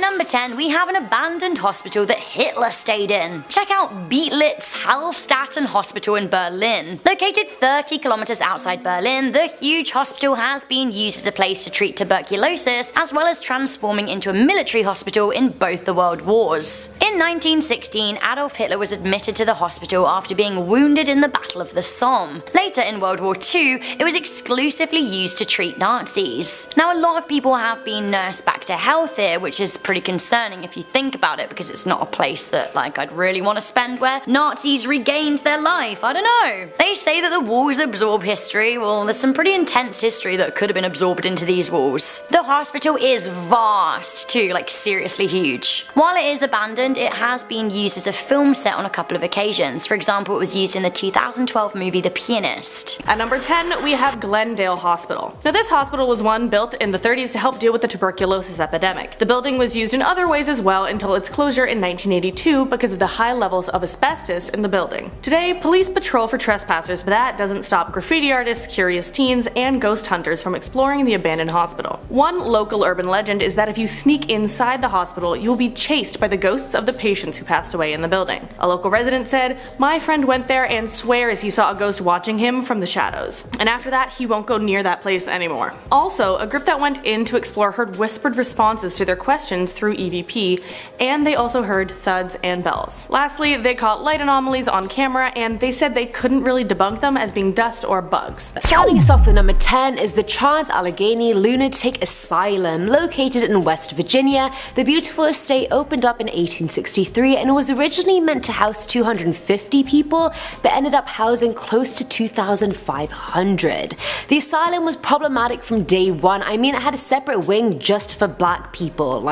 number 10, we have an abandoned hospital that Hitler stayed in. Check out Beatlitz Hallstatten Hospital in Berlin. Located 30 kilometers outside Berlin, the huge hospital has been used as a place to treat tuberculosis, as well as transforming into a military hospital in both the world wars. In 1916, Adolf Hitler was admitted to the hospital after being wounded in the Battle of the Somme. Later in World War II, it was exclusively used to treat Nazis. Now, a lot of people have been nursed back to health here, which is pretty concerning if you think about it, because it's not a place that I'd really want to spend where Nazis regained their life. I don't know. They say that the walls absorb history. Well, there's some pretty intense history that could have been absorbed into these walls. The hospital is vast too, seriously huge. While it is abandoned, it has been used as a film set on a couple of occasions. For example, it was used in the 2012 movie The Pianist. At number 10, we have Glendale Hospital. Now, this hospital was one built in the 30s to help deal with the tuberculosis epidemic. The building was used in other ways as well until its closure in 1982 because of the high levels of asbestos in the building. Today, police patrol for trespassers, but that doesn't stop graffiti artists, curious teens, and ghost hunters from exploring the abandoned hospital. One local urban legend is that if you sneak inside the hospital, you will be chased by the ghosts of the patients who passed away in the building. A local resident said, "My friend went there and swears he saw a ghost watching him from the shadows. And after that, he won't go near that place anymore." Also, a group that went in to explore heard whispered responses to their questions through EVP, and they also heard thuds and bells. Lastly, they caught light anomalies on camera, and they said they couldn't really debunk them as being dust or bugs. Starting us off with number 10 is the Charles Allegheny Lunatic Asylum. Located in West Virginia, the beautiful estate opened up in 1863 and was originally meant to house 250 people, but ended up housing close to 2,500. The asylum was problematic from day one. I mean, it had a separate wing just for black people.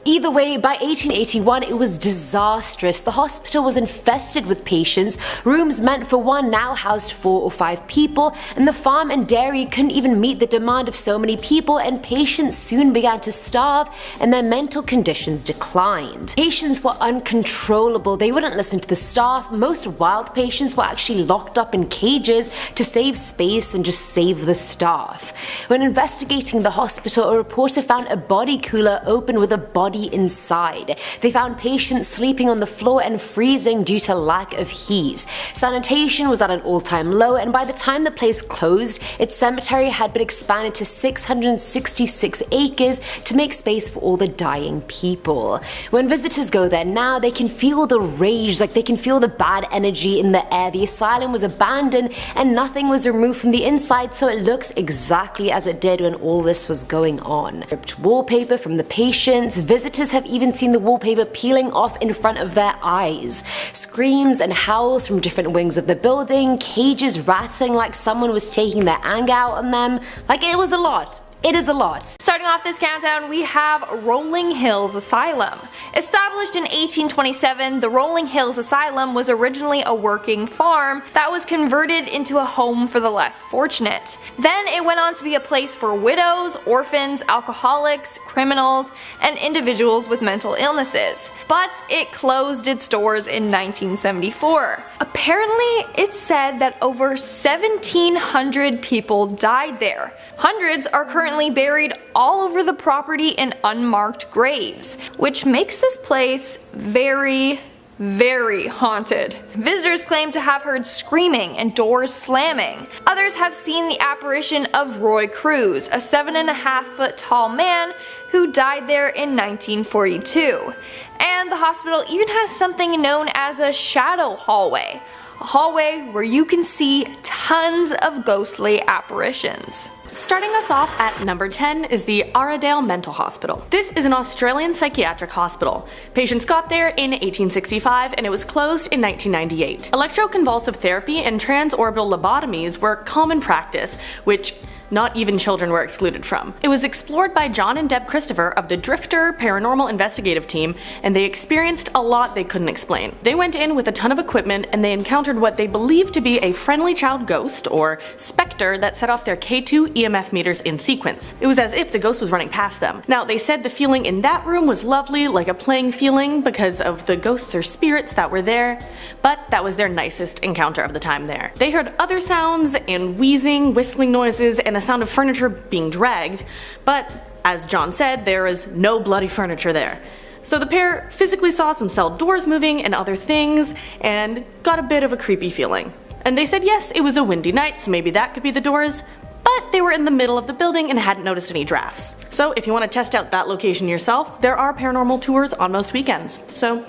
Either way, by 1881 it was disastrous. The hospital was infested with patients, rooms meant for one now housed 4 or 5 people, and the farm and dairy couldn't even meet the demand of so many people, and patients soon began to starve and their mental conditions declined. Patients were uncontrollable, they wouldn't listen to the staff. Most wild patients were actually locked up in cages to save space and just save the staff. When investigating the hospital, a reporter found a body cooler open with a body inside. They found patients sleeping on the floor and freezing due to lack of heat. Sanitation was at an all-time low, and by the time the place closed, its cemetery had been expanded to 666 acres to make space for all the dying people. When visitors go there now, they can feel the rage, they can feel the bad energy in the air. The asylum was abandoned and nothing was removed from the inside, so it looks exactly as it did when all this was going on. Ripped wallpaper from the patients, visitors have even seen the wallpaper peeling off in front of their eyes. Screams and howls from different wings of the building, cages rattling like someone was taking their anger out on them. It was a lot. It is a lot. Starting off this countdown, we have Rolling Hills Asylum. Established in 1827, the Rolling Hills Asylum was originally a working farm that was converted into a home for the less fortunate. Then it went on to be a place for widows, orphans, alcoholics, criminals, and individuals with mental illnesses. But it closed its doors in 1974. Apparently, it's said that over 1,700 people died there. Hundreds are currently buried all over the property in unmarked graves, which makes this place very haunted. Visitors claim to have heard screaming and doors slamming. Others have seen the apparition of Roy Cruz, a 7.5-foot tall man who died there in 1942. And the hospital even has something known as a shadow hallway. A hallway where you can see tons of ghostly apparitions. Starting us off at number 10 is the Aradale Mental Hospital. This is an Australian psychiatric hospital. Patients got there in 1865 and it was closed in 1998. Electroconvulsive therapy and transorbital lobotomies were common practice, which not even children were excluded from. It was explored by John and Deb Christopher of the Drifter Paranormal Investigative Team, and they experienced a lot they couldn't explain. They went in with a ton of equipment and they encountered what they believed to be a friendly child ghost, or specter, that set off their K2 EMF meters in sequence. It was as if the ghost was running past them. Now, they said the feeling in that room was lovely, like a playing feeling because of the ghosts or spirits that were there, but that was their nicest encounter of the time there. They heard other sounds and wheezing, whistling noises, and the sound of furniture being dragged, but As John said, there is no bloody furniture there. So the pair physically saw some cell doors moving and other things, and got a bit of a creepy feeling. And they said yes, it was a windy night, so maybe that could be the doors, but they were in the middle of the building and hadn't noticed any drafts. So if you want to test out that location yourself, there are paranormal tours on most weekends, so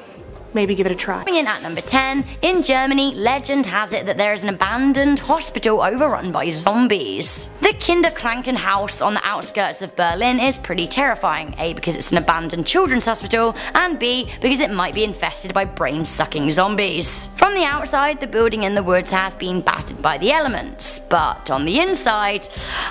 maybe give it a try. Coming in at number 10, in Germany, legend has it that there is an abandoned hospital overrun by zombies. The Kinderkrankenhaus on the outskirts of Berlin is pretty terrifying, A because it's an abandoned children's hospital, and B because it might be infested by brain-sucking zombies. From the outside, the building in the woods has been battered by the elements, but on the inside,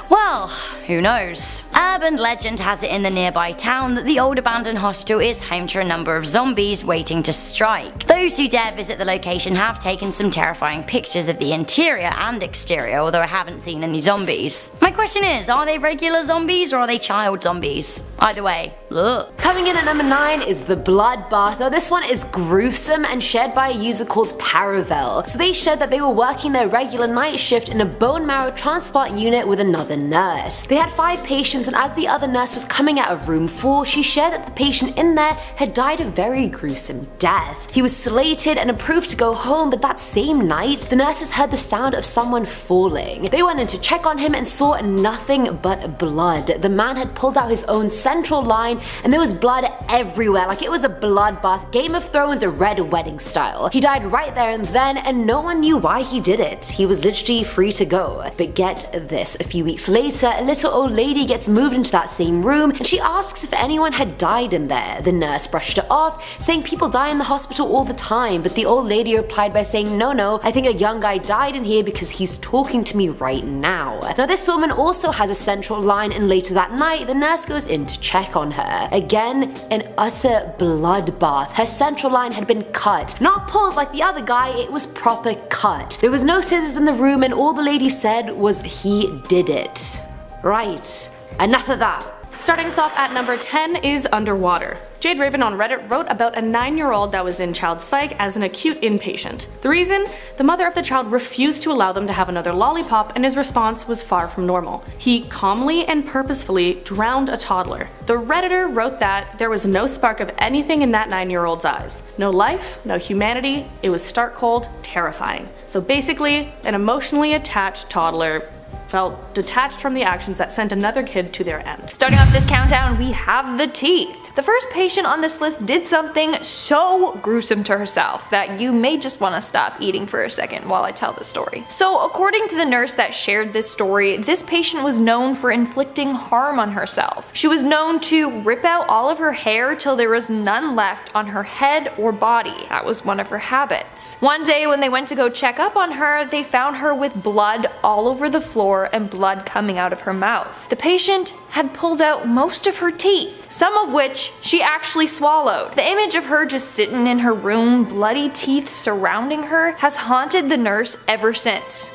well, who knows. Urban legend has it in the nearby town that the old abandoned hospital is home to a number of zombies waiting to strike. Those who dare visit the location have taken some terrifying pictures of the interior and exterior, although I haven't seen any zombies. My question is, are they regular zombies or are they child zombies? Either way, ugh. Coming in at number 9 is the Bloodbath. Now this one is gruesome and shared by a user called Paravel. So they shared that they were working their regular night shift in a bone marrow transplant unit with another nurse. They had 5 patients, and as the other nurse was coming out of room 4, she shared that the patient in there had died a very gruesome death. He was sedated and approved to go home, but that same night, the nurses heard the sound of someone falling. They went in to check on him and saw nothing but blood. The man had pulled out his own central line and there was blood everywhere, like it was a bloodbath, Game of Thrones Red Wedding style. He died right there and then, and no one knew why he did it. He was literally free to go. But get this, a few weeks later, a little old lady gets moved into that same room and she asks if anyone had died in there. The nurse brushed it off, saying people die in the hospital all the time, but the old lady replied by saying, no, I think a young guy died in here because he's talking to me right now. Now this woman also has a central line, and later that night the nurse goes in to check on her. Again, an utter bloodbath. Her central line had been cut. Not pulled like the other guy, it was proper cut. There was no scissors in the room and all the lady said was he did it. Right, enough of that. Starting us off at number 10 is Underwater. Jade Raven on Reddit wrote about a 9-year-old that was in child psych as an acute inpatient. The reason? The mother of the child refused to allow them to have another lollipop, and his response was far from normal. He calmly and purposefully drowned a toddler. The Redditor wrote that there was no spark of anything in that 9-year-old's eyes. No life, no humanity, it was stark cold, terrifying. So basically, an emotionally attached toddler felt detached from the actions that sent another kid to their end. Starting off this countdown, we have the teeth. The first patient on this list did something so gruesome to herself that you may just want to stop eating for a second while I tell the story. So according to the nurse that shared this story, this patient was known for inflicting harm on herself. She was known to rip out all of her hair till there was none left on her head or body. That was one of her habits. One day when they went to go check up on her, they found her with blood all over the floor and blood coming out of her mouth. The patient had pulled out most of her teeth, some of which she actually swallowed. The image of her just sitting in her room, bloody teeth surrounding her, has haunted the nurse ever since.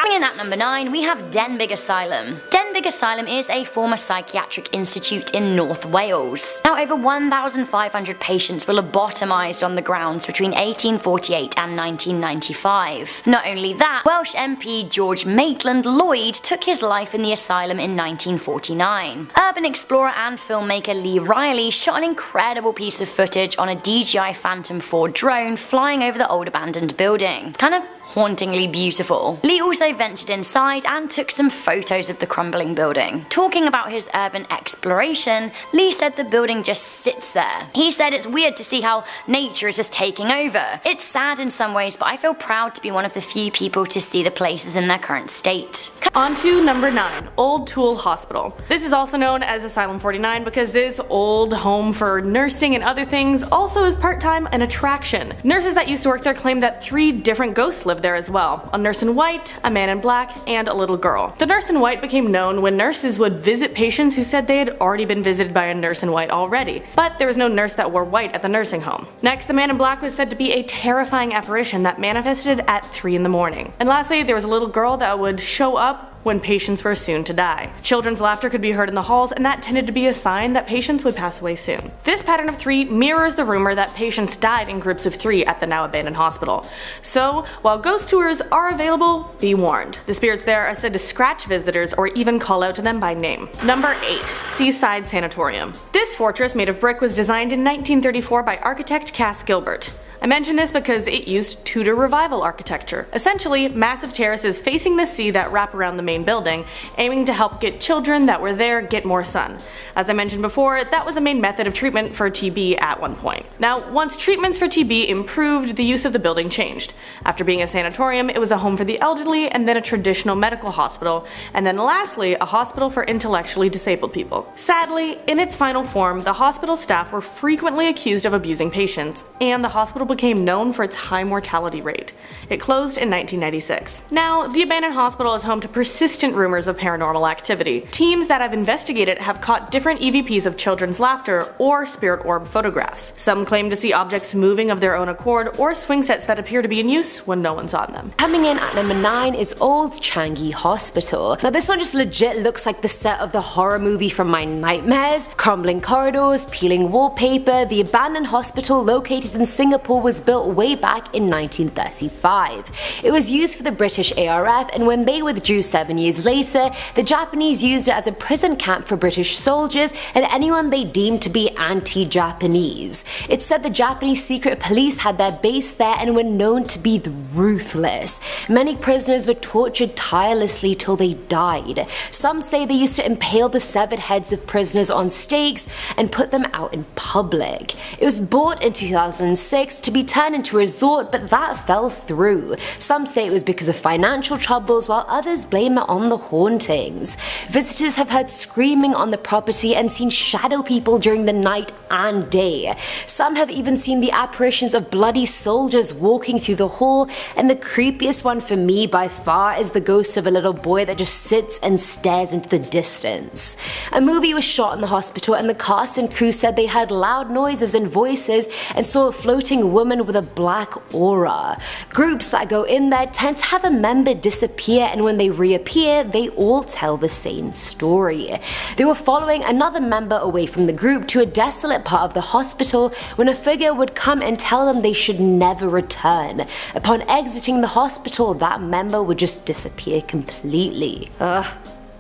Coming in at number 9, we have Denbigh Asylum. Denbigh Asylum is a former psychiatric institute in North Wales. Now over 1,500 patients were lobotomised on the grounds between 1848 and 1995. Not only that, Welsh MP George Maitland Lloyd took his life in the asylum in 1949. Urban explorer and filmmaker Lee Riley shot an incredible piece of footage on a DJI Phantom 4 drone flying over the old abandoned building. It's kind of hauntingly beautiful. Lee also ventured inside and took some photos of the crumbling building. Talking about his urban exploration, Lee said the building just sits there. He said it's weird to see how nature is just taking over. It's sad in some ways, but I feel proud to be one of the few people to see the places in their current state. On to number 9, Old Toole Hospital. This is also known as Asylum 49 because this old home for nursing and other things also is part-time an attraction. Nurses that used to work there claim that 3 different ghosts live there as well. A nurse in white, a man in black, and a little girl. The nurse in white became known when nurses would visit patients who said they had already been visited by a nurse in white already, but there was no nurse that wore white at the nursing home. Next, the man in black was said to be a terrifying apparition that manifested at 3 in the morning. And lastly, there was a little girl that would show up when patients were soon to die. Children's laughter could be heard in the halls, and that tended to be a sign that patients would pass away soon. This pattern of 3 mirrors the rumor that patients died in groups of 3 at the now abandoned hospital. So, while ghost tours are available, be warned. The spirits there are said to scratch visitors or even call out to them by name. Number 8. Seaside Sanatorium. This fortress made of brick was designed in 1934 by architect Cass Gilbert. I mention this because it used Tudor Revival architecture, essentially massive terraces facing the sea that wrap around the main building, aiming to help get children that were there get more sun. As I mentioned before, that was a main method of treatment for TB at one point. Now, once treatments for TB improved, the use of the building changed. After being a sanatorium, it was a home for the elderly, and then a traditional medical hospital, and then lastly, a hospital for intellectually disabled people. Sadly, in its final form, the hospital staff were frequently accused of abusing patients, and the hospital became known for its high mortality rate. It closed in 1996. Now, the abandoned hospital is home to persistent rumors of paranormal activity. Teams that have investigated have caught different EVPs of children's laughter or spirit orb photographs. Some claim to see objects moving of their own accord or swing sets that appear to be in use when no one's on them. Coming in at number 9 is Old Changi Hospital. Now this one just legit looks like the set of the horror movie from my nightmares. Crumbling corridors, peeling wallpaper, the abandoned hospital located in Singapore was built way back in 1935. It was used for the British ARF, and when they withdrew 7 years later, the Japanese used it as a prison camp for British soldiers and anyone they deemed to be anti-Japanese. It's said the Japanese secret police had their base there and were known to be ruthless. Many prisoners were tortured tirelessly till they died. Some say they used to impale the severed heads of prisoners on stakes and put them out in public. It was bought in 2006 to be turned into a resort, but that fell through. Some say it was because of financial troubles, while others blame it on the hauntings. Visitors have heard screaming on the property and seen shadow people during the night and day. Some have even seen the apparitions of bloody soldiers walking through the hall, and the creepiest one for me by far is the ghost of a little boy that just sits and stares into the distance. A movie was shot in the hospital, and the cast and crew said they heard loud noises and voices and saw a floating woman with a black aura. Groups that go in there tend to have a member disappear, and when they reappear, they all tell the same story. They were following another member away from the group to a desolate part of the hospital when a figure would come and tell them they should never return. Upon exiting the hospital, that member would just disappear completely.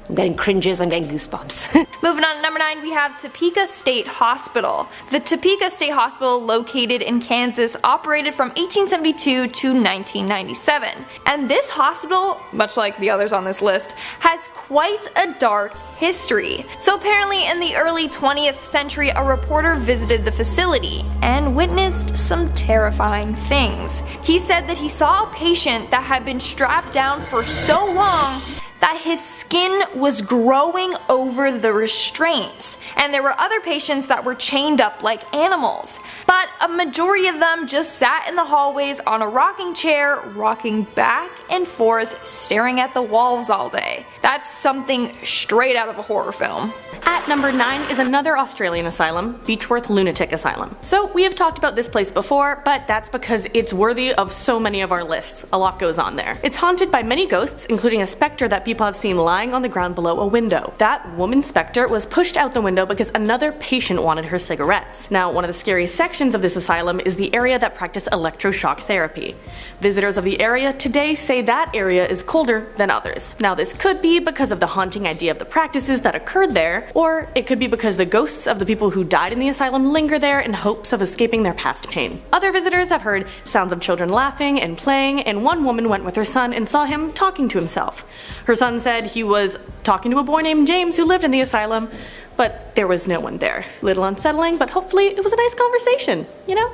I'm getting cringes, I'm getting goosebumps. Moving on to number 9, we have Topeka State Hospital. The Topeka State Hospital, located in Kansas, operated from 1872 to 1997. And this hospital, much like the others on this list, has quite a dark history. So apparently in the early 20th century, a reporter visited the facility and witnessed some terrifying things. He said that he saw a patient that had been strapped down for so long that his skin was growing over the restraints, and there were other patients that were chained up like animals. But a majority of them just sat in the hallways on a rocking chair, rocking back and forth, staring at the walls all day. That's something straight out of a horror film. At number 9 is another Australian asylum, Beechworth Lunatic Asylum. So we have talked about this place before, but that's because it's worthy of so many of our lists. A lot goes on there. It's haunted by many ghosts, including a specter that people have seen lying on the ground below a window. That woman specter was pushed out the window because another patient wanted her cigarettes. Now, one of the scariest sections of this asylum is the area that practice electroshock therapy. Visitors of the area today say that area is colder than others. Now, this could be because of the haunting idea of the practices that occurred there, or it could be because the ghosts of the people who died in the asylum linger there in hopes of escaping their past pain. Other visitors have heard sounds of children laughing and playing, and one woman went with her son and saw him talking to himself. Her son said he was talking to a boy named James who lived in the asylum, but there was no one there. Little unsettling, but hopefully it was a nice conversation, you know?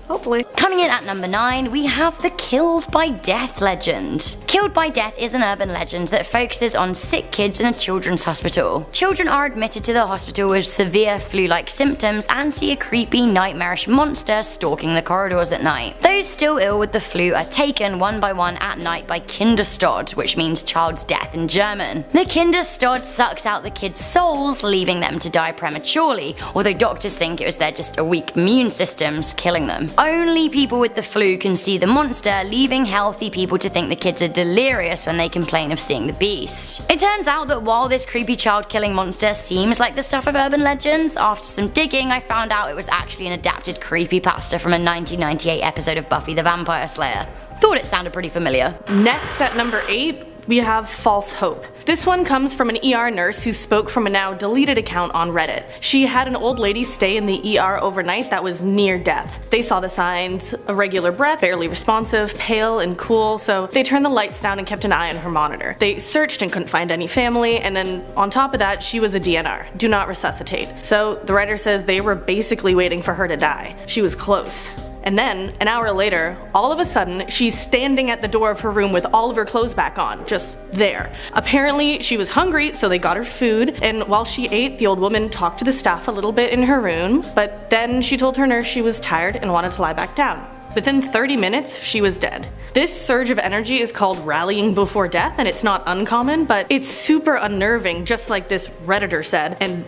Hopefully. Coming in at number 9, we have the Killed by Death legend. Killed by Death is an urban legend that focuses on sick kids in a children's hospital. Children are admitted to the hospital with severe flu-like symptoms and see a creepy, nightmarish monster stalking the corridors at night. Those still ill with the flu are taken one by one at night by Kinderstod, which means child's death in German. The Kinderstod sucks out the kids' souls, leaving them to die prematurely, although doctors think it was their just weak immune systems killing them. Only people with the flu can see the monster, leaving healthy people to think the kids are delirious when they complain of seeing the beast. It turns out that while this creepy child-killing monster seems like the stuff of urban legends, after some digging I found out it was actually an adapted creepypasta from a 1998 episode of Buffy the Vampire Slayer. Thought it sounded pretty familiar. Next at number 8, we have False Hope. This one comes from an ER nurse who spoke from a now deleted account on Reddit. She had an old lady stay in the ER overnight that was near death. They saw the signs: irregular breath, barely responsive, pale and cool, so they turned the lights down and kept an eye on her monitor. They searched and couldn't find any family, and then on top of that she was a DNR, do not resuscitate. So the writer says they were basically waiting for her to die. She was close. And then, an hour later, all of a sudden, she's standing at the door of her room with all of her clothes back on, just there. Apparently, she was hungry, so they got her food, and while she ate, the old woman talked to the staff a little bit in her room, but then she told her nurse she was tired and wanted to lie back down. Within 30 minutes, she was dead. This surge of energy is called rallying before death, and it's not uncommon, but it's super unnerving, just like this Redditor said, and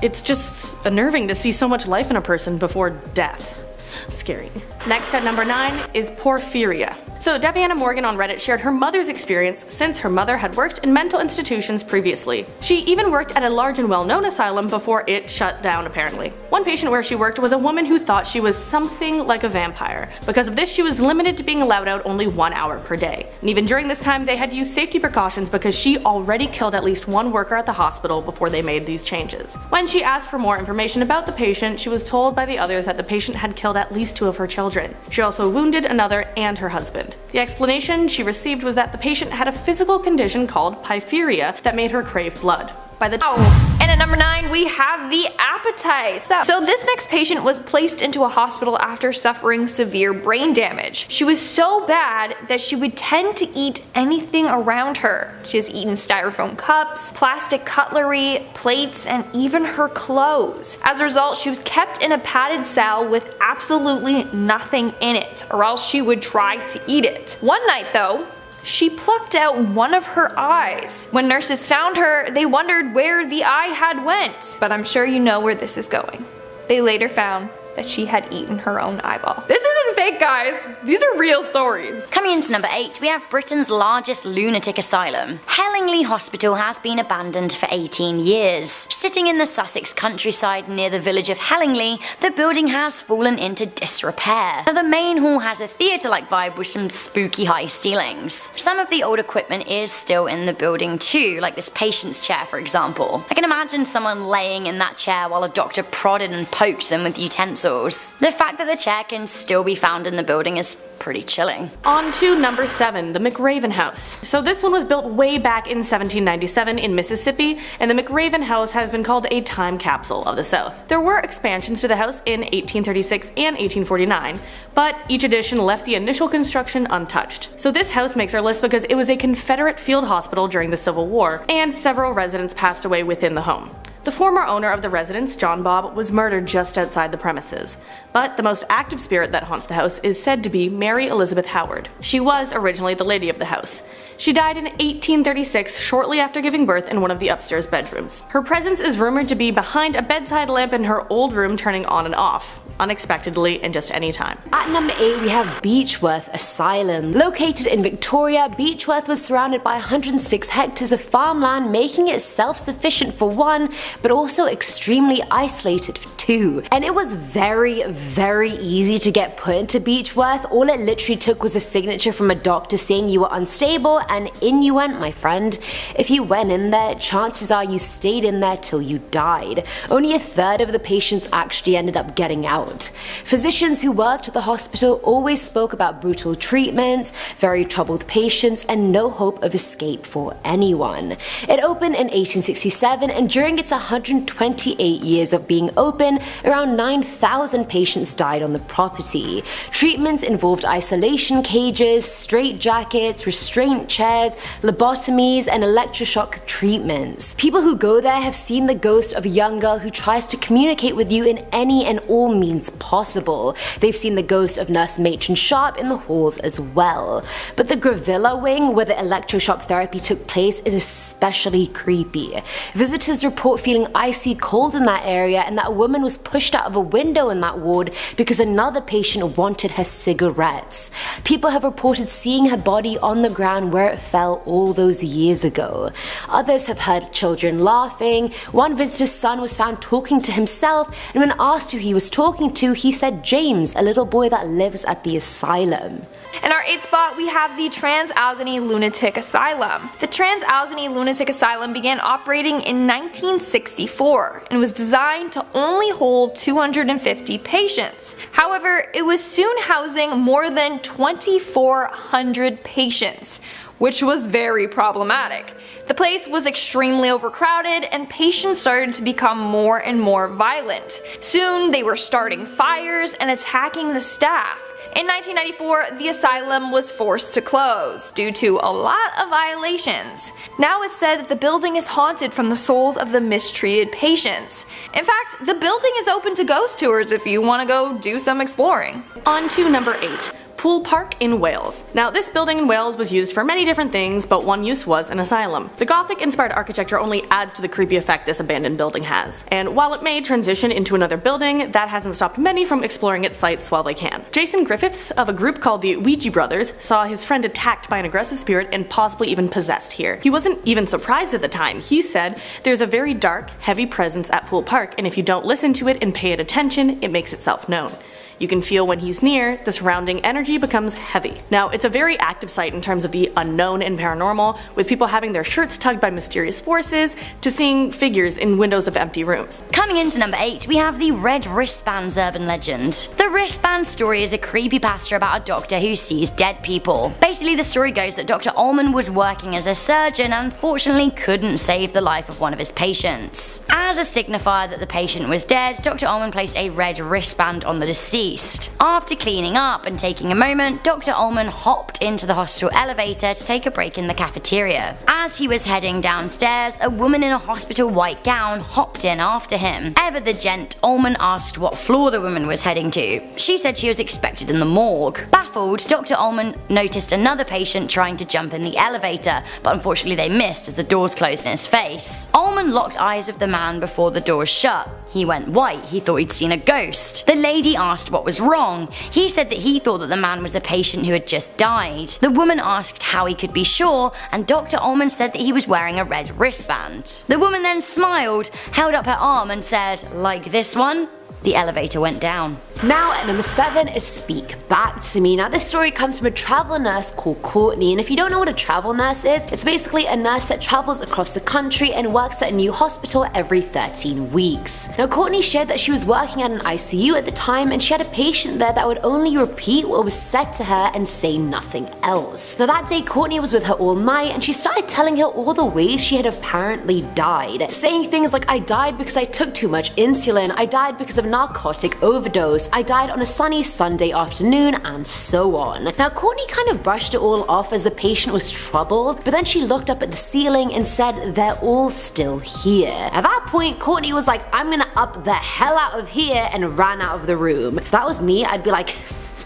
it's just unnerving to see so much life in a person before death. Scary. Next at number 9 is porphyria. So Deviana Morgan on Reddit shared her mother's experience since her mother had worked in mental institutions previously. She even worked at a large and well-known asylum before it shut down apparently. One patient where she worked was a woman who thought she was something like a vampire. Because of this, she was limited to being allowed out only 1 hour per day. And even during this time they had used safety precautions because she already killed at least one worker at the hospital before they made these changes. When she asked for more information about the patient, she was told by the others that the patient had killed at least 2 of her children. She also wounded another and her husband. The explanation she received was that the patient had a physical condition called porphyria that made her crave blood. And at number 9 we have the appetite. So this next patient was placed into a hospital after suffering severe brain damage. She was so bad that she would tend to eat anything around her. She has eaten styrofoam cups, plastic cutlery, plates, and even her clothes. As a result, she was kept in a padded cell with absolutely nothing in it, or else she would try to eat it. One night though, she plucked out one of her eyes. When nurses found her, they wondered where the eye had went. But I'm sure you know where this is going. They later found that she had eaten her own eyeball. This isn't fake, guys. These are real stories. Coming into number 8, we have Britain's largest lunatic asylum. Hellingly Hospital has been abandoned for 18 years. Sitting in the Sussex countryside near the village of Hellingly, the building has fallen into disrepair. Now, the main hall has a theatre-like vibe with some spooky high ceilings. Some of the old equipment is still in the building too, like this patient's chair for example. I can imagine someone laying in that chair while a doctor prodded and poked them with utensils. The fact that the chair can still be found in the building is pretty chilling. On to number 7, the McRaven House. So this one was built way back in 1797 in Mississippi, and the McRaven House has been called a time capsule of the South. There were expansions to the house in 1836 and 1849, but each edition left the initial construction untouched. So this house makes our list because it was a Confederate field hospital during the Civil War, and several residents passed away within the home. The former owner of the residence, John Bob, was murdered just outside the premises. But the most active spirit that haunts the house is said to be Mary Elizabeth Howard. She was originally the lady of the house. She died in 1836, shortly after giving birth in one of the upstairs bedrooms. Her presence is rumored to be behind a bedside lamp in her old room turning on and off, unexpectedly and just any time. At number 8 we have Beechworth Asylum. Located in Victoria, Beechworth was surrounded by 106 hectares of farmland, making it self-sufficient for one, but also extremely isolated for two. And it was very easy to get put into Beechworth. All it literally took was a signature from a doctor saying you were unstable, and in you went, my friend. If you went in there, chances are you stayed in there till you died. Only a third of the patients actually ended up getting out. Physicians who worked at the hospital always spoke about brutal treatments, very troubled patients, and no hope of escape for anyone. It opened in 1867, and during its 128 years of being open, around 9,000 patients died on the property. Treatments involved isolation cages, straitjackets, restraint chairs, lobotomies, and electroshock treatments. People who go there have seen the ghost of a young girl who tries to communicate with you in any and all means seems possible. They've seen the ghost of nurse Matron Sharp in the halls as well. But the Gravilla wing, where the electroshock therapy took place, is especially creepy. Visitors report feeling icy cold in that area, and that a woman was pushed out of a window in that ward because another patient wanted her cigarettes. People have reported seeing her body on the ground where it fell all those years ago. Others have heard children laughing. One visitor's son was found talking to himself, and when asked who he was talking to, he said James, a little boy that lives at the asylum. In our 8th spot, we have the Trans-Allegheny Lunatic Asylum. The Trans-Allegheny Lunatic Asylum began operating in 1964 and was designed to only hold 250 patients. However, it was soon housing more than 2,400 patients, which was very problematic. The place was extremely overcrowded, and patients started to become more and more violent. Soon they were starting fires and attacking the staff. In 1994, the asylum was forced to close due to a lot of violations. Now it's said that the building is haunted from the souls of the mistreated patients. In fact, the building is open to ghost tours if you want to go do some exploring. On to number 8. Poole Park in Wales. Now, this building in Wales was used for many different things, but one use was an asylum. The Gothic-inspired architecture only adds to the creepy effect this abandoned building has. And while it may transition into another building, that hasn't stopped many from exploring its sites while they can. Jason Griffiths, of a group called the Ouija Brothers, saw his friend attacked by an aggressive spirit and possibly even possessed here. He wasn't even surprised at the time. He said, "There's a very dark, heavy presence at Poole Park, and if you don't listen to it and pay it attention, it makes itself known. You can feel when he's near, the surrounding energy becomes heavy." Now, it's a very active site in terms of the unknown and paranormal, with people having their shirts tugged by mysterious forces, to seeing figures in windows of empty rooms. Coming into number 8, we have the Red Wristbands urban legend. The wristband story is a creepypasta about a doctor who sees dead people. Basically, the story goes that Dr. Ullman was working as a surgeon and unfortunately couldn't save the life of one of his patients. As a signifier that the patient was dead, Dr. Ullman placed a red wristband on the deceased. After cleaning up and taking a moment, Dr. Ullman hopped into the hospital elevator to take a break in the cafeteria. As he was heading downstairs, a woman in a hospital white gown hopped in after him. Ever the gent, Ullman asked what floor the woman was heading to. She said she was expected in the morgue. Baffled, Dr. Ullman noticed another patient trying to jump in the elevator, but unfortunately they missed as the doors closed in his face. Ullman locked eyes with the man before the doors shut. He went white, he thought he'd seen a ghost. The lady asked what was wrong. He said that he thought that the man was a patient who had just died. The woman asked how he could be sure, and Dr. Ullman said that he was wearing a red wristband. The woman then smiled, held up her arm and said, "Like this one?" The elevator went down. Now at number 7 is Speak Back to Me. Now this story comes from a travel nurse called Courtney, and if you don't know what a travel nurse is, it's basically a nurse that travels across the country and works at a new hospital every 13 weeks. Now Courtney shared that she was working at an ICU at the time, and she had a patient there that would only repeat what was said to her and say nothing else. Now that day Courtney was with her all night, and she started telling her all the ways she had apparently died, saying things like, "I died because I took too much insulin, I died because of narcotic overdose, I died on a sunny Sunday afternoon," and so on. Now Courtney kind of brushed it all off as the patient was troubled, but then she looked up at the ceiling and said, "They're all still here." At that point Courtney was like, "I'm gonna up the hell out of here," and ran out of the room. If that was me, I'd be like,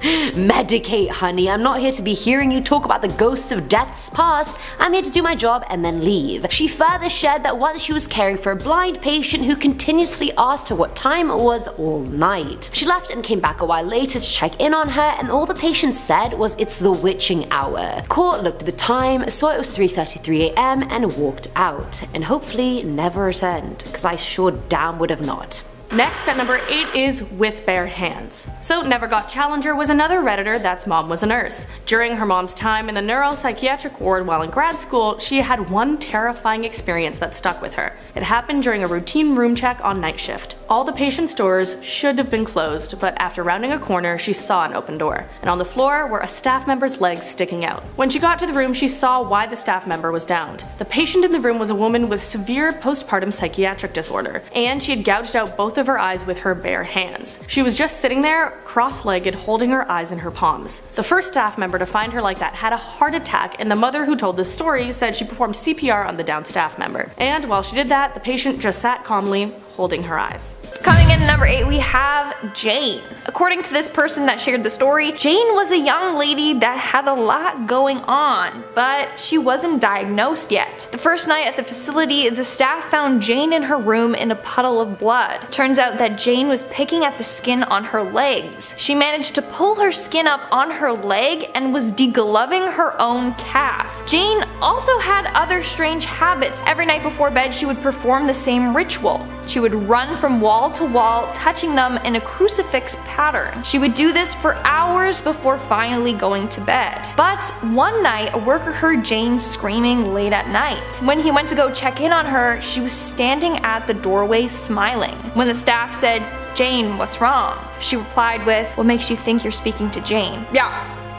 "Medicate, honey. I'm not here to be hearing you talk about the ghosts of deaths past. I'm here to do my job and then leave." She further shared that once she was caring for a blind patient who continuously asked her what time it was all night. She left and came back a while later to check in on her, and all the patient said was, "It's the witching hour." Court looked at the time, saw it was 3:33 AM and walked out, and hopefully never returned, because I sure damn would have not. Next at number 8 is With Bare Hands. So Never Got Challenger was another redditor that's mom was a nurse. During her mom's time in the neuropsychiatric ward while in grad school, she had one terrifying experience that stuck with her. It happened during a routine room check on night shift. All the patient's doors should have been closed, but after rounding a corner she saw an open door, and on the floor were a staff member's legs sticking out. When she got to the room she saw why the staff member was downed. The patient in the room was a woman with severe postpartum psychiatric disorder, and she had gouged out both of her eyes with her bare hands. She was just sitting there, cross-legged, holding her eyes in her palms. The first staff member to find her like that had a heart attack, and the mother who told this story said she performed CPR on the downed staff member. And while she did that, the patient just sat calmly, holding her eyes. Coming in at number 8, we have Jane. According to this person that shared the story, Jane was a young lady that had a lot going on, but she wasn't diagnosed yet. The first night at the facility, the staff found Jane in her room in a puddle of blood. Turns out that Jane was picking at the skin on her legs. She managed to pull her skin up on her leg and was degloving her own calf. Jane also had other strange habits. Every night before bed, she would perform the same ritual. She would run from wall to wall, touching them in a crucifix pattern. She would do this for hours before finally going to bed. But one night, a worker heard Jane screaming late at night. When he went to go check in on her, she was standing at the doorway smiling. When the staff said, "Jane, what's wrong?" she replied with, "What makes you think you're speaking to Jane?" "Yeah,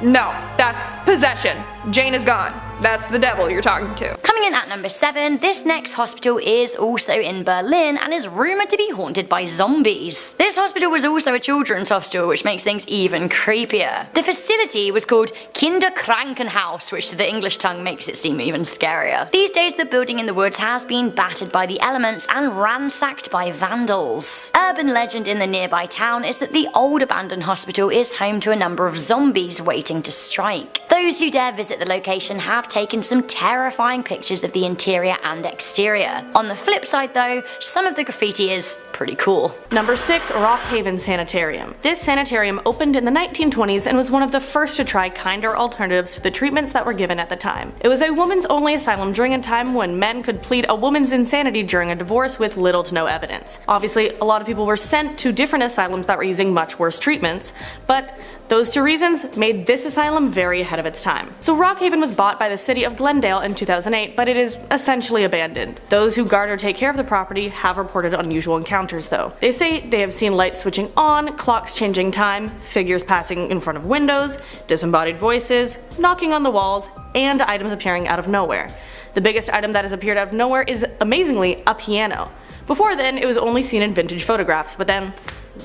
no, that's possession. Jane is gone. That's the devil you're talking to." Coming in at number 7, this next hospital is also in Berlin and is rumoured to be haunted by zombies. This hospital was also a children's hospital, which makes things even creepier. The facility was called Kinderkrankenhaus, which to the English tongue makes it seem even scarier. These days the building in the woods has been battered by the elements and ransacked by vandals. Urban legend in the nearby town is that the old abandoned hospital is home to a number of zombies waiting to strike. Those who dare visit the location have taken some terrifying pictures of the interior and exterior. On the flip side though, some of the graffiti is pretty cool. Number 6, Rock Haven Sanitarium. This sanitarium opened in the 1920s and was one of the first to try kinder alternatives to the treatments that were given at the time. It was a woman's only asylum during a time when men could plead a woman's insanity during a divorce with little to no evidence. Obviously, a lot of people were sent to different asylums that were using much worse treatments, but those two reasons made this asylum very ahead of its time. So Rock Haven was bought by the city of Glendale in 2008, but it is essentially abandoned. Those who guard or take care of the property have reported unusual encounters though. They say they have seen lights switching on, clocks changing time, figures passing in front of windows, disembodied voices, knocking on the walls, and items appearing out of nowhere. The biggest item that has appeared out of nowhere is, amazingly, a piano. Before then, it was only seen in vintage photographs, but then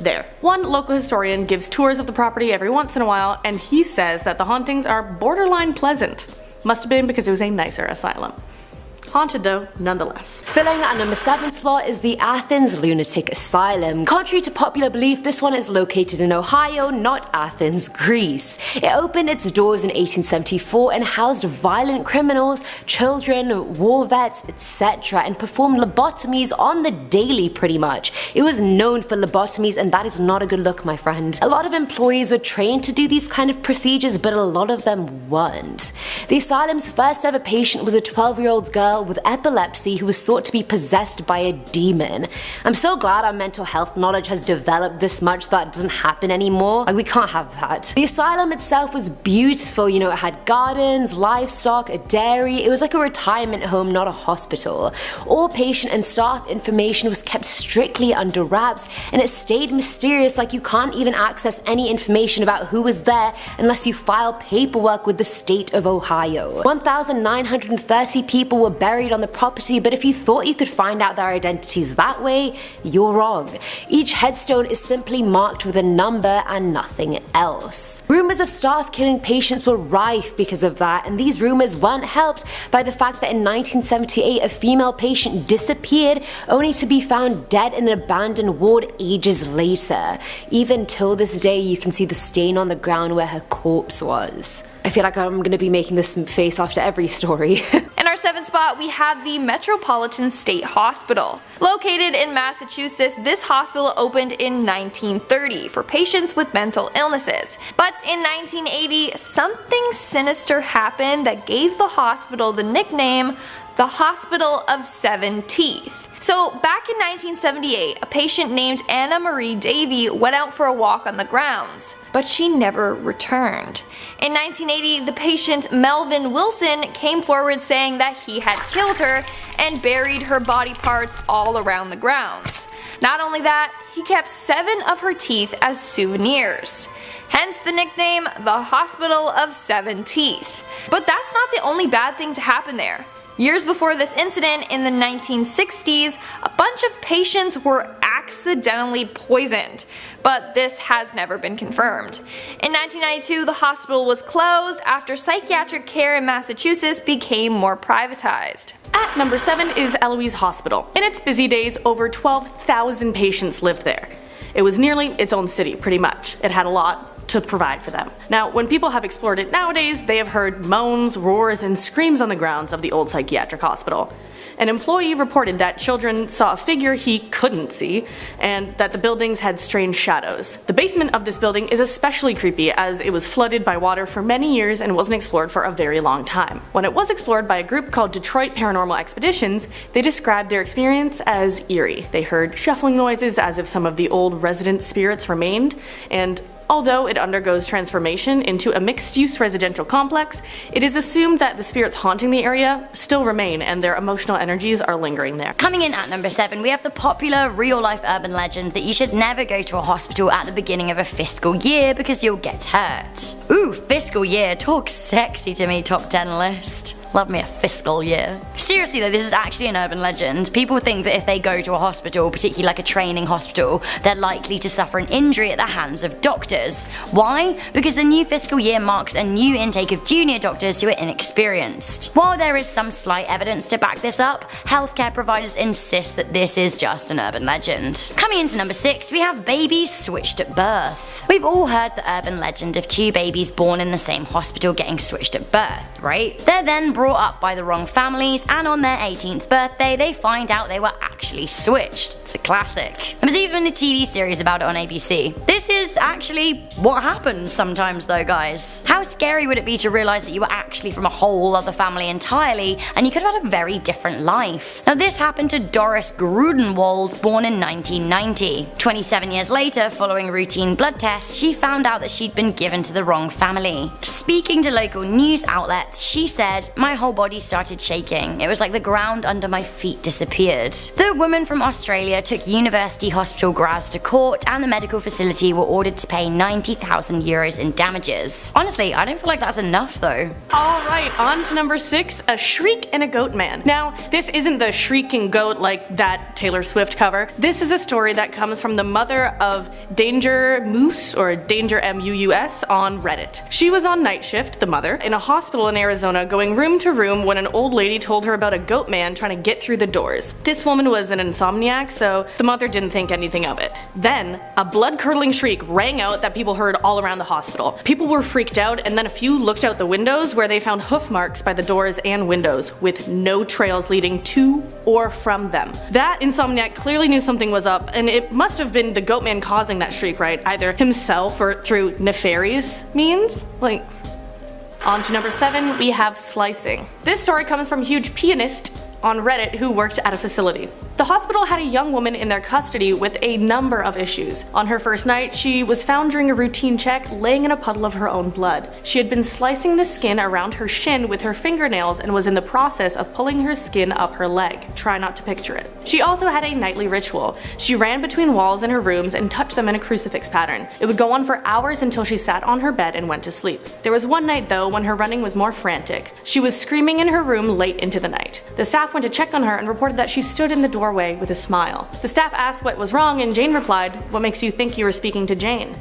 there. One local historian gives tours of the property every once in a while, and he says that the hauntings are borderline pleasant. Must have been because it was a nicer asylum. Haunted though, nonetheless. Filling at number 7 slot is the Athens Lunatic Asylum. Contrary to popular belief, this one is located in Ohio, not Athens, Greece. It opened its doors in 1874 and housed violent criminals, children, war vets, etc. and performed lobotomies on the daily pretty much. It was known for lobotomies, and that is not a good look, my friend. A lot of employees were trained to do these kind of procedures, but a lot of them weren't. The asylum's first ever patient was a 12-year-old girl with epilepsy who was thought to be possessed by a demon. I'm so glad our mental health knowledge has developed this much that it doesn't happen anymore. Like, we can't have that. The asylum itself was beautiful, you know, it had gardens, livestock, a dairy. It was like a retirement home, not a hospital. All patient and staff information was kept strictly under wraps, and it stayed mysterious, like you can't even access any information about who was there unless you file paperwork with the state of Ohio. 1,930 people were buried on the property, but if you thought you could find out their identities that way, you're wrong. Each headstone is simply marked with a number and nothing else. Rumors of staff killing patients were rife because of that, and these rumors weren't helped by the fact that in 1978 a female patient disappeared only to be found dead in an abandoned ward ages later. Even till this day you can see the stain on the ground where her corpse was. I feel like I'm gonna be making this face after every story. In our 7th spot, we have the Metropolitan State Hospital. Located in Massachusetts, this hospital opened in 1930 for patients with mental illnesses. But in 1980, something sinister happened that gave the hospital the nickname the Hospital of Seven Teeth. So back in 1978, a patient named Anna Marie Davy went out for a walk on the grounds, but she never returned. In 1980, the patient Melvin Wilson came forward saying that he had killed her and buried her body parts all around the grounds. Not only that, he kept 7 of her teeth as souvenirs. Hence the nickname, the Hospital of Seven Teeth. But that's not the only bad thing to happen there. Years before this incident, in the 1960s, a bunch of patients were accidentally poisoned, but this has never been confirmed. In 1992, the hospital was closed after psychiatric care in Massachusetts became more privatized. At number 7 is Eloise Hospital. In its busy days, over 12,000 patients lived there. It was nearly its own city, pretty much. It had a lot to provide for them. Now, when people have explored it nowadays, they have heard moans, roars, and screams on the grounds of the old psychiatric hospital. An employee reported that children saw a figure he couldn't see, and that the buildings had strange shadows. The basement of this building is especially creepy as it was flooded by water for many years and wasn't explored for a very long time. When it was explored by a group called Detroit Paranormal Expeditions, they described their experience as eerie. They heard shuffling noises as if some of the old resident spirits remained, and although it undergoes transformation into a mixed-use residential complex, it is assumed that the spirits haunting the area still remain and their emotional energies are lingering there. Coming in at number 7, we have the popular real-life urban legend that you should never go to a hospital at the beginning of a fiscal year because you'll get hurt. Ooh, fiscal year, talk sexy to me, top 10 list. Love me a fiscal year. Seriously though, this is actually an urban legend. People think that if they go to a hospital, particularly like a training hospital, they're likely to suffer an injury at the hands of doctors. Why? Because the new fiscal year marks a new intake of junior doctors who are inexperienced. While there is some slight evidence to back this up, healthcare providers insist that this is just an urban legend. Coming into number 6, we have babies switched at birth. We've all heard the urban legend of 2 babies born in the same hospital getting switched at birth, right? They're then brought up by the wrong families, and on their 18th birthday they find out they were actually switched. It's a classic. There was even a TV series about it on ABC. This is actually what happens sometimes though, guys. How scary would it be to realize that you were actually from a whole other family entirely, and you could have had a very different life? Now this happened to Doris Grudenwald, born in 1990. 27 years later, following routine blood tests, she found out that she'd been given to the wrong family. Speaking to local news outlets, she said, "My whole body started shaking. It was like the ground under my feet disappeared." The woman from Australia took university hospital grads to court, and the medical facility were ordered to pay 90,000 euros in damages. Honestly, I don't feel like that's enough though. Alright, on to number 6, A Shriek and a Goat Man. Now, this isn't the shrieking goat like that Taylor Swift cover. This is a story that comes from the mother of Danger Moose, or Danger M-U-U-S, on Reddit. She was on night shift, the mother, in a hospital in Arizona going room to room when an old lady told her about a goat man trying to get through the doors. This woman was an insomniac, so the mother didn't think anything of it. Then, a blood-curdling shriek rang out that people heard all around the hospital. People were freaked out, and then a few looked out the windows where they found hoof marks by the doors and windows, with no trails leading to or from them. That insomniac clearly knew something was up, and it must have been the goat man causing that shriek, right? Either himself or through nefarious means? On to number 7, we have slicing. This story comes from Huge Pianist on Reddit who worked at a facility. The hospital had a young woman in their custody with a number of issues. On her first night, she was found during a routine check laying in a puddle of her own blood. She had been slicing the skin around her shin with her fingernails and was in the process of pulling her skin up her leg. Try not to picture it. She also had a nightly ritual. She ran between walls in her rooms and touched them in a crucifix pattern. It would go on for hours until she sat on her bed and went to sleep. There was one night though when her running was more frantic. She was screaming in her room late into the night. The staff went to check on her and reported that she stood in the doorway with a smile. The staff asked what was wrong, and Jane replied, "What makes you think you were speaking to Jane?"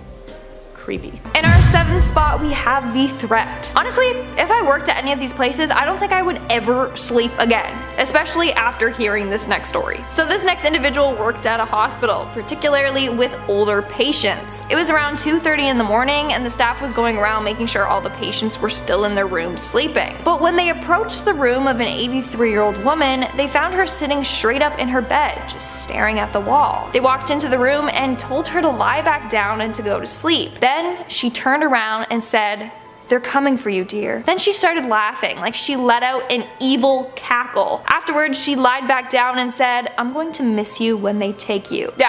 Creepy. In our 7th spot, we have The Threat. Honestly, if I worked at any of these places, I don't think I would ever sleep again, especially after hearing this next story. So this next individual worked at a hospital, particularly with older patients. It was around 2:30 in the morning, and the staff was going around making sure all the patients were still in their rooms sleeping. But when they approached the room of an 83-year-old woman, they found her sitting straight up in her bed, just staring at the wall. They walked into the room and told her to lie back down and to go to sleep. Then she turned around and said, "They're coming for you, dear." Then she started laughing, like she let out an evil cackle. Afterwards, she lied back down and said, "I'm going to miss you when they take you." Yeah,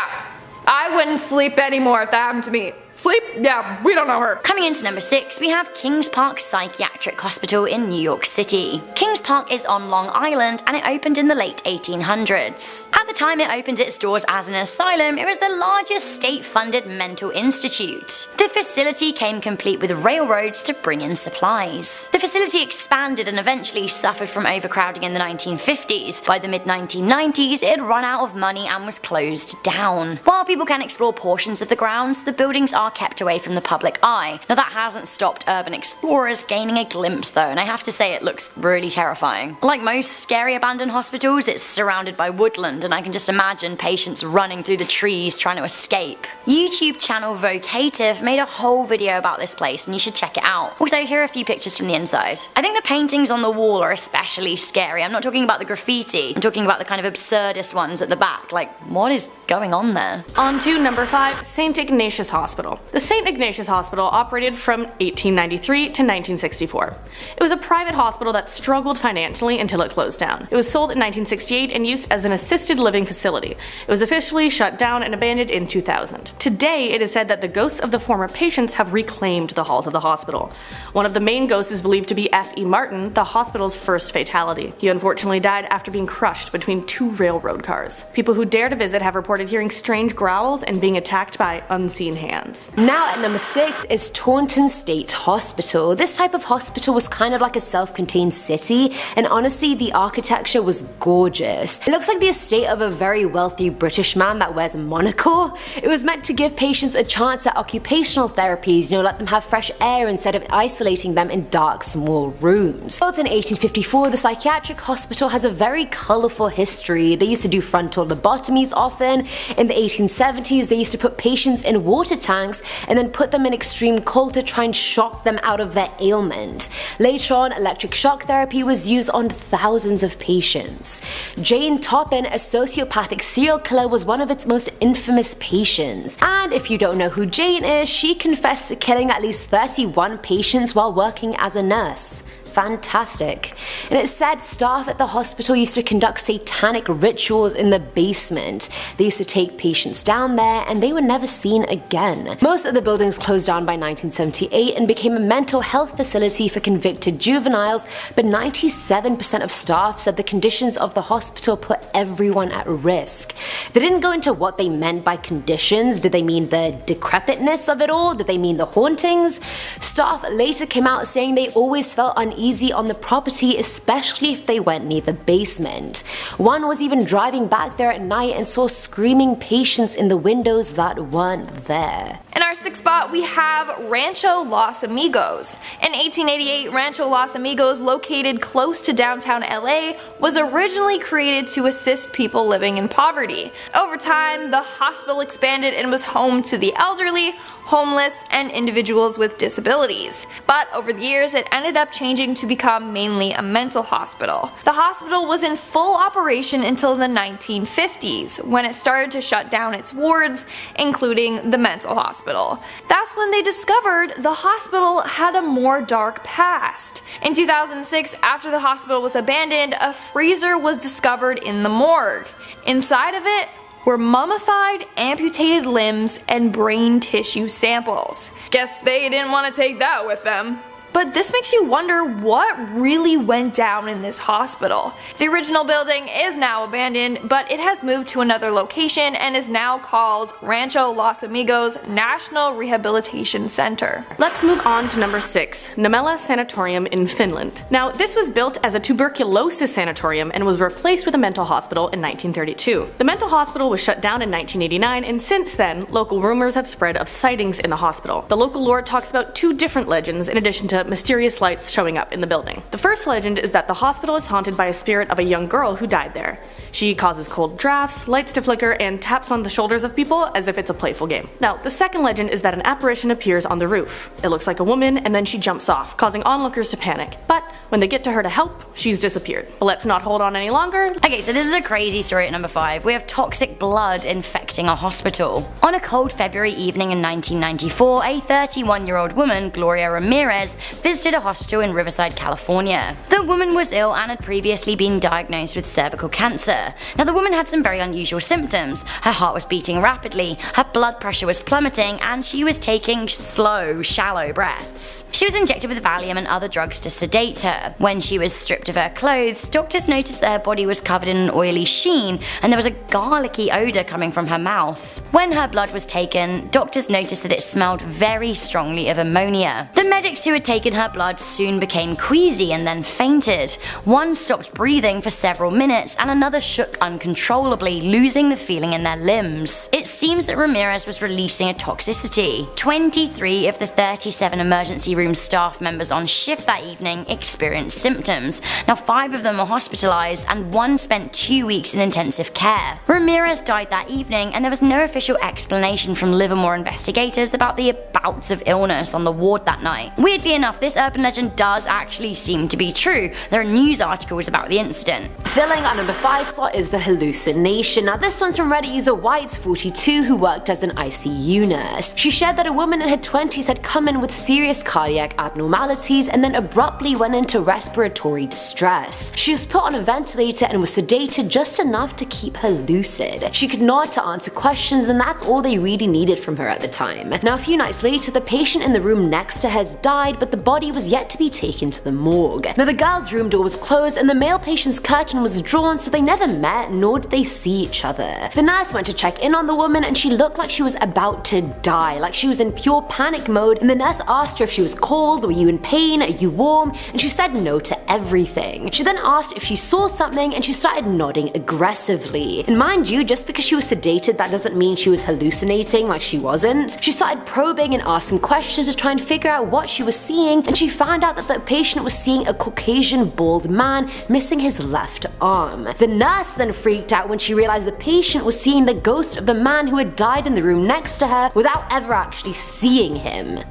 I wouldn't sleep anymore if that happened to me. Sleep? Yeah, we don't know her. Coming into number 6, we have Kings Park Psychiatric Hospital in New York City. Kings Park is on Long Island and it opened in the late 1800s. At the time it opened its doors as an asylum, it was the largest state-funded mental institute. The facility came complete with railroads to bring in supplies. The facility expanded and eventually suffered from overcrowding in the 1950s. By the mid-1990s, it had run out of money and was closed down. While people can explore portions of the grounds, the buildings are kept away from the public eye. Now that hasn't stopped urban explorers gaining a glimpse though, and I have to say it looks really terrifying. Like most scary abandoned hospitals, it's surrounded by woodland, and I can just imagine patients running through the trees trying to escape. YouTube channel Vocative made a whole video about this place and you should check it out. Also, here are a few pictures from the inside. I think the paintings on the wall are especially scary. I'm not talking about the graffiti, I'm talking about the kind of absurdist ones at the back. Like, what is going on there? On to number 5, St. Ignatius Hospital. The St. Ignatius Hospital operated from 1893 to 1964. It was a private hospital that struggled financially until it closed down. It was sold in 1968 and used as an assisted living facility. It was officially shut down and abandoned in 2000. Today, it is said that the ghosts of the former patients have reclaimed the halls of the hospital. One of the main ghosts is believed to be F.E. Martin, the hospital's first fatality. He unfortunately died after being crushed between 2 railroad cars. People who dare to visit have reported hearing strange growls and being attacked by unseen hands. Now at number 6 is Taunton State Hospital. This type of hospital was kind of like a self-contained city, and honestly the architecture was gorgeous. It looks like the estate of a very wealthy British man that wears a monocle. It was meant to give patients a chance at occupational therapies, let them have fresh air instead of isolating them in dark small rooms. Built in 1854, the psychiatric hospital has a very colourful history. They used to do frontal lobotomies often. In the 1870s they used to put patients in water tanks and then put them in extreme cold to try and shock them out of their ailment. Later on, electric shock therapy was used on thousands of patients. Jane Toppin, a sociopathic serial killer, was one of its most infamous patients. And if you don't know who Jane is, she confessed to killing at least 31 patients while working as a nurse. Fantastic. And it's said staff at the hospital used to conduct satanic rituals in the basement. They used to take patients down there and they were never seen again. Most of the buildings closed down by 1978 and became a mental health facility for convicted juveniles, but 97% of staff said the conditions of the hospital put everyone at risk. They didn't go into what they meant by conditions. Did they mean the decrepitness of it all? Did they mean the hauntings? Staff later came out saying they always felt uneasy on the property, especially if they went near the basement. One was even driving back there at night and saw screaming patients in the windows that weren't there. In our 6th spot, we have Rancho Los Amigos. In 1888, Rancho Los Amigos, located close to downtown LA, was originally created to assist people living in poverty. Over time, the hospital expanded and was home to the elderly, homeless, and individuals with disabilities. But over the years, it ended up changing to become mainly a mental hospital. The hospital was in full operation until the 1950s, when it started to shut down its wards, including the mental hospital. That's when they discovered the hospital had a more dark past. In 2006, after the hospital was abandoned, a freezer was discovered in the morgue. Inside of it were mummified, amputated limbs, and brain tissue samples. Guess they didn't want to take that with them. But this makes you wonder what really went down in this hospital. The original building is now abandoned, but it has moved to another location and is now called Rancho Los Amigos National Rehabilitation Center. Let's move on to number 6, Namela Sanatorium in Finland. Now, this was built as a tuberculosis sanatorium and was replaced with a mental hospital in 1932. The mental hospital was shut down in 1989, and since then, local rumors have spread of sightings in the hospital. The local lore talks about 2 different legends in addition to mysterious lights showing up in the building. The first legend is that the hospital is haunted by a spirit of a young girl who died there. She causes cold drafts, lights to flicker, and taps on the shoulders of people as if it's a playful game. Now, the second legend is that an apparition appears on the roof. It looks like a woman and then she jumps off, causing onlookers to panic. But When they get to her to help, she's disappeared. But let's not hold on any longer. Okay, so this is a crazy story at number 5. We have toxic blood infecting a hospital. On a cold February evening in 1994, a 31-year-old woman, Gloria Ramirez, visited a hospital in Riverside, California. The woman was ill and had previously been diagnosed with cervical cancer. Now, the woman had some very unusual symptoms. Her heart was beating rapidly, her blood pressure was plummeting, and she was taking slow, shallow breaths. She was injected with Valium and other drugs to sedate her. When she was stripped of her clothes, doctors noticed that her body was covered in an oily sheen and there was a garlicky odour coming from her mouth. When her blood was taken, doctors noticed that it smelled very strongly of ammonia. The medics who had taken her blood soon became queasy and then fainted. One stopped breathing for several minutes and another shook uncontrollably, losing the feeling in their limbs. It seems that Ramirez was releasing a toxicity. 23 of the 37 emergency room staff members on shift that evening experienced symptoms. Now, 5 of them were hospitalized and 1 spent 2 weeks in intensive care. Ramirez died that evening and there was no official explanation from Livermore investigators about the bouts of illness on the ward that night. Weirdly enough, this urban legend does actually seem to be true. There are news articles about the incident. Filling our number 5 slot is the hallucination. Now this one's from Reddit user Whites42 who worked as an ICU nurse. She shared that a woman in her 20s had come in with serious cardiac abnormalities and then abruptly went into respiratory distress. She was put on a ventilator and was sedated just enough to keep her lucid. She could nod to answer questions and that's all they really needed from her at the time. Now a few nights later, the patient in the room next to her has died, but the body was yet to be taken to the morgue. Now the girl's room door was closed and the male patient's curtain was drawn, so they never met nor did they see each other. The nurse went to check in on the woman and she looked like she was about to die, like she was in pure panic mode, and the nurse asked her if she was cold, were you in pain, are you warm, and she said no to everything. She then asked if she saw something and she started nodding aggressively. And mind you, just because she was sedated that doesn't mean she was hallucinating, like she wasn't. She started probing and asking questions to try and figure out what she was seeing, and she found out that the patient was seeing a Caucasian bald man missing his left arm. The nurse then freaked out when she realized the patient was seeing the ghost of the man who had died in the room next to her without ever actually seeing him.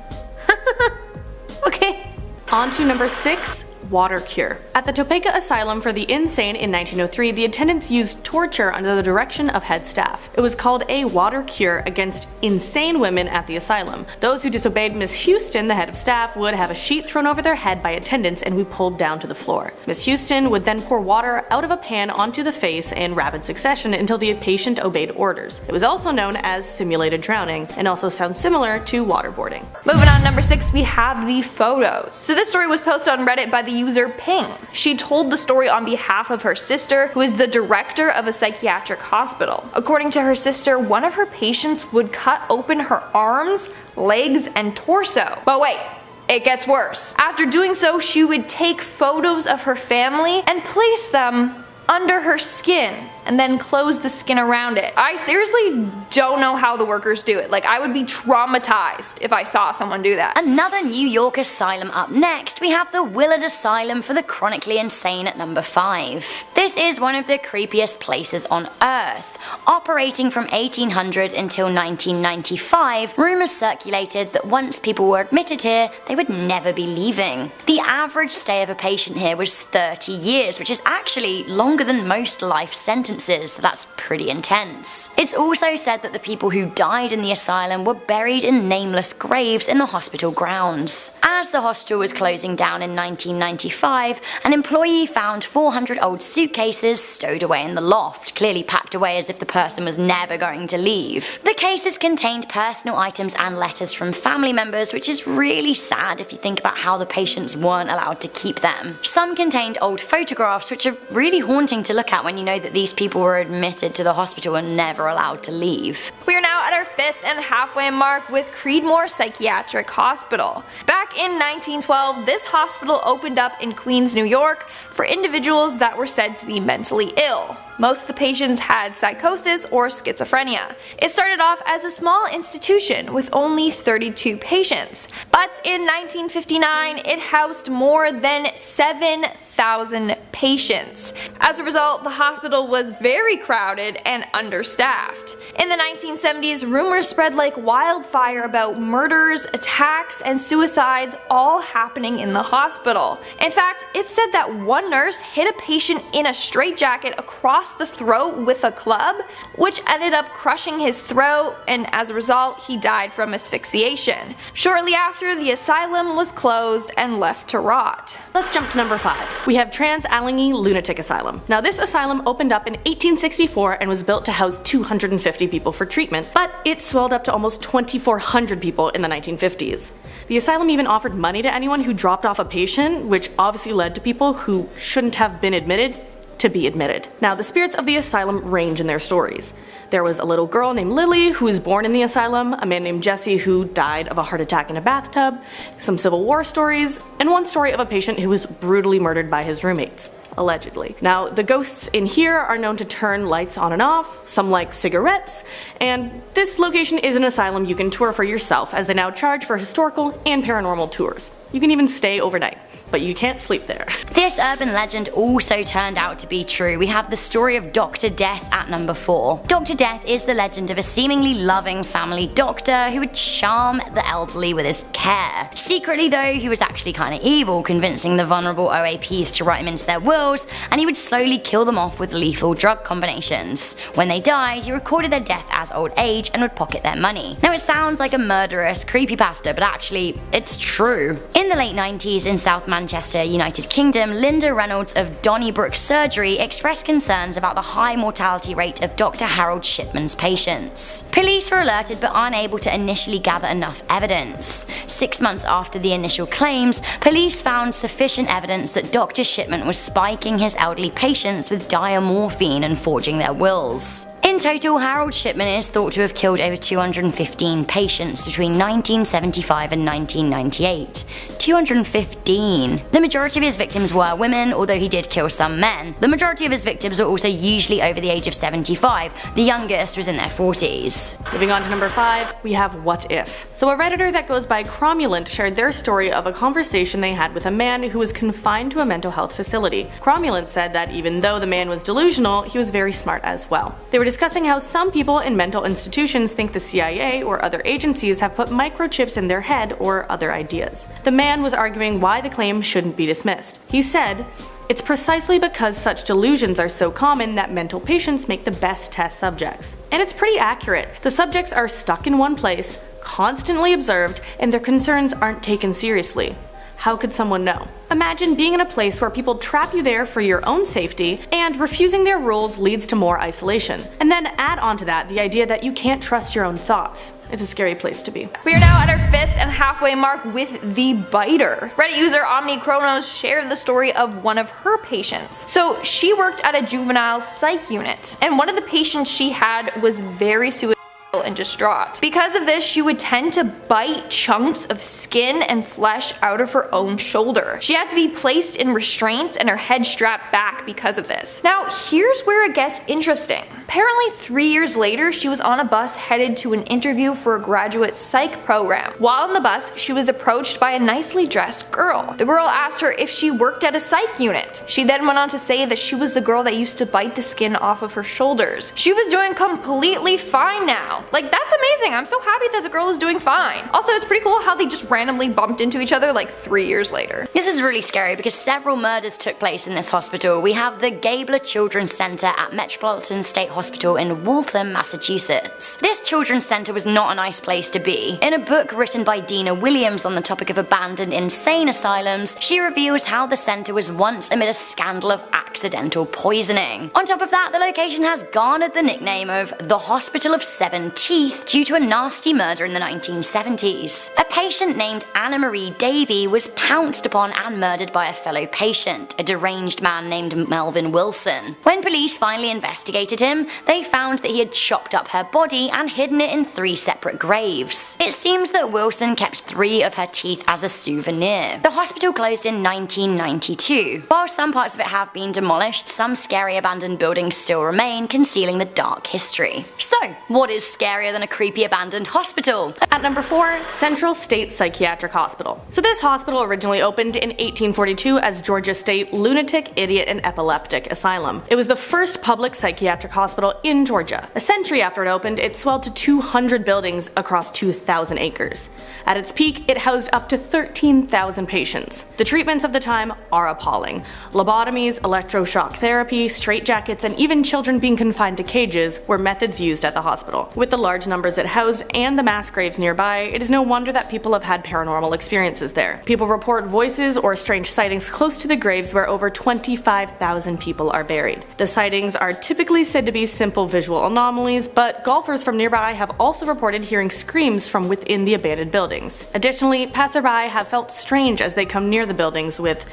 Okay. On to number 6. Water cure. At the Topeka Asylum for the Insane in 1903, the attendants used torture under the direction of head staff. It was called a water cure against insane women at the asylum. Those who disobeyed Miss Houston, the head of staff, would have a sheet thrown over their head by attendants and be pulled down to the floor. Miss Houston would then pour water out of a pan onto the face in rapid succession until the patient obeyed orders. It was also known as simulated drowning and also sounds similar to waterboarding. Moving on, number 6, we have the photos. So this story was posted on Reddit by the user Ping. She told the story on behalf of her sister, who is the director of a psychiatric hospital. According to her sister, one of her patients would cut open her arms, legs, and torso. But wait, it gets worse. After doing so, she would take photos of her family and place them under her skin and then close the skin around it. I seriously don't know how the workers do it. Like, I would be traumatized if I saw someone do that. Another New York asylum up next, we have the Willard Asylum for the Chronically Insane at number 5. This is one of the creepiest places on earth. Operating from 1800 until 1995, rumors circulated that once people were admitted here, they would never be leaving. The average stay of a patient here was 30 years, which is actually longer than most life sentences, so that's pretty intense. It's also said that the people who died in the asylum were buried in nameless graves in the hospital grounds. As the hospital was closing down in 1995, an employee found 400 old suitcases stowed away in the loft, clearly packed away as if the person was never going to leave. The cases contained personal items and letters from family members, which is really sad if you think about how the patients weren't allowed to keep them. Some contained old photographs, which are really haunting to look at when you know that these people were admitted to the hospital and never allowed to leave. We are now at our 5th and halfway mark with Creedmoor Psychiatric Hospital. Back in 1912, this hospital opened up in Queens, New York for individuals that were said to be mentally ill. Most of the patients had psychosis or schizophrenia. It started off as a small institution with only 32 patients, but in 1959 it housed more than 7,000 1,000 patients. As a result, the hospital was very crowded and understaffed. In the 1970s, rumors spread like wildfire about murders, attacks, and suicides all happening in the hospital. In fact, it's said that one nurse hit a patient in a straitjacket across the throat with a club, which ended up crushing his throat, and as a result, he died from asphyxiation. Shortly after, the asylum was closed and left to rot. Let's jump to number 5. We have Trans-Allegheny Lunatic Asylum. Now this asylum opened up in 1864 and was built to house 250 people for treatment, but it swelled up to almost 2,400 people in the 1950s. The asylum even offered money to anyone who dropped off a patient, which obviously led to people who shouldn't have been admitted to be admitted. Now the spirits of the asylum range in their stories. There was a little girl named Lily who was born in the asylum, a man named Jesse who died of a heart attack in a bathtub, some Civil War stories, and one story of a patient who was brutally murdered by his roommates. Allegedly. Now, the ghosts in here are known to turn lights on and off, some like cigarettes, and this location is an asylum you can tour for yourself as they now charge for historical and paranormal tours. You can even stay overnight, but you can't sleep there. This urban legend also turned out to be true. We have the story of Dr. Death at number 4. Dr. Death is the legend of a seemingly loving family doctor who would charm the elderly with his care. Secretly though, he was actually kinda evil, convincing the vulnerable OAPs to write him into their wills, and he would slowly kill them off with lethal drug combinations. When they died, he recorded their death as old age and would pocket their money. Now it sounds like a murderous creepypasta, but actually, it's true. In the late 90s in South Manchester, United Kingdom, Linda Reynolds of Donnybrook Surgery expressed concerns about the high mortality rate of Dr. Harold Shipman's patients. Police were alerted but unable to initially gather enough evidence. 6 months after the initial claims, police found sufficient evidence that Dr. Shipman was spiking his elderly patients with diamorphine and forging their wills. In total, Harold Shipman is thought to have killed over 215 patients between 1975 and 1998. 215. The majority of his victims were women, although he did kill some men. The majority of his victims were also usually over the age of 75. The youngest was in their 40s. Moving on to number 5, we have What If. So a redditor that goes by Cromulent shared their story of a conversation they had with a man who was confined to a mental health facility. Cromulent said that even though the man was delusional, he was very smart as well. They were discussing how some people in mental institutions think the CIA or other agencies have put microchips in their head or other ideas. The man was arguing why the claim shouldn't be dismissed. He said, "It's precisely because such delusions are so common that mental patients make the best test subjects." And it's pretty accurate. The subjects are stuck in one place, constantly observed, and their concerns aren't taken seriously. How could someone know? Imagine being in a place where people trap you there for your own safety, and refusing their rules leads to more isolation. And then add onto that the idea that you can't trust your own thoughts. It's a scary place to be. We are now at our 5th and halfway mark with The Biter. Reddit user Omni Chronos shared the story of one of her patients. So she worked at a juvenile psych unit, and one of the patients she had was very suicidal and distraught. Because of this, she would tend to bite chunks of skin and flesh out of her own shoulder. She had to be placed in restraints and her head strapped back because of this. Now, here's where it gets interesting. Apparently 3 years later, she was on a bus headed to an interview for a graduate psych program. While on the bus, she was approached by a nicely dressed girl. The girl asked her if she worked at a psych unit. She then went on to say that she was the girl that used to bite the skin off of her shoulders. She was doing completely fine now. Like, that's amazing. I'm so happy that the girl is doing fine. Also, it's pretty cool how they just randomly bumped into each other like 3 years later. This is really scary because several murders took place in this hospital. We have the Gabler Children's Center at Metropolitan State Hospital in Waltham, Massachusetts. This children's center was not a nice place to be. In a book written by Dina Williams on the topic of abandoned insane asylums, she reveals how the center was once amid a scandal of accidental poisoning. On top of that, the location has garnered the nickname of the Hospital of Seven Teeth due to a nasty murder in the 1970s. A patient named Anna Marie Davey was pounced upon and murdered by a fellow patient, a deranged man named Melvin Wilson. When police finally investigated him, they found that he had chopped up her body and hidden it in 3 separate graves. It seems that Wilson kept 3 of her teeth as a souvenir. The hospital closed in 1992. While some parts of it have been demolished demolished, some scary abandoned buildings still remain, concealing the dark history. So, what is scarier than a creepy abandoned hospital? At number 4, Central State Psychiatric Hospital. So this hospital originally opened in 1842 as Georgia State Lunatic, Idiot, and Epileptic Asylum. It was the first public psychiatric hospital in Georgia. A century after it opened, it swelled to 200 buildings across 2,000 acres. At its peak, it housed up to 13,000 patients. The treatments of the time are appalling. Lobotomies, electroshock therapy, straitjackets, and even children being confined to cages were methods used at the hospital. With the large numbers it housed and the mass graves nearby, it is no wonder that people have had paranormal experiences there. People report voices or strange sightings close to the graves where over 25,000 people are buried. The sightings are typically said to be simple visual anomalies, but golfers from nearby have also reported hearing screams from within the abandoned buildings. Additionally, passerby have felt strange as they come near the buildings with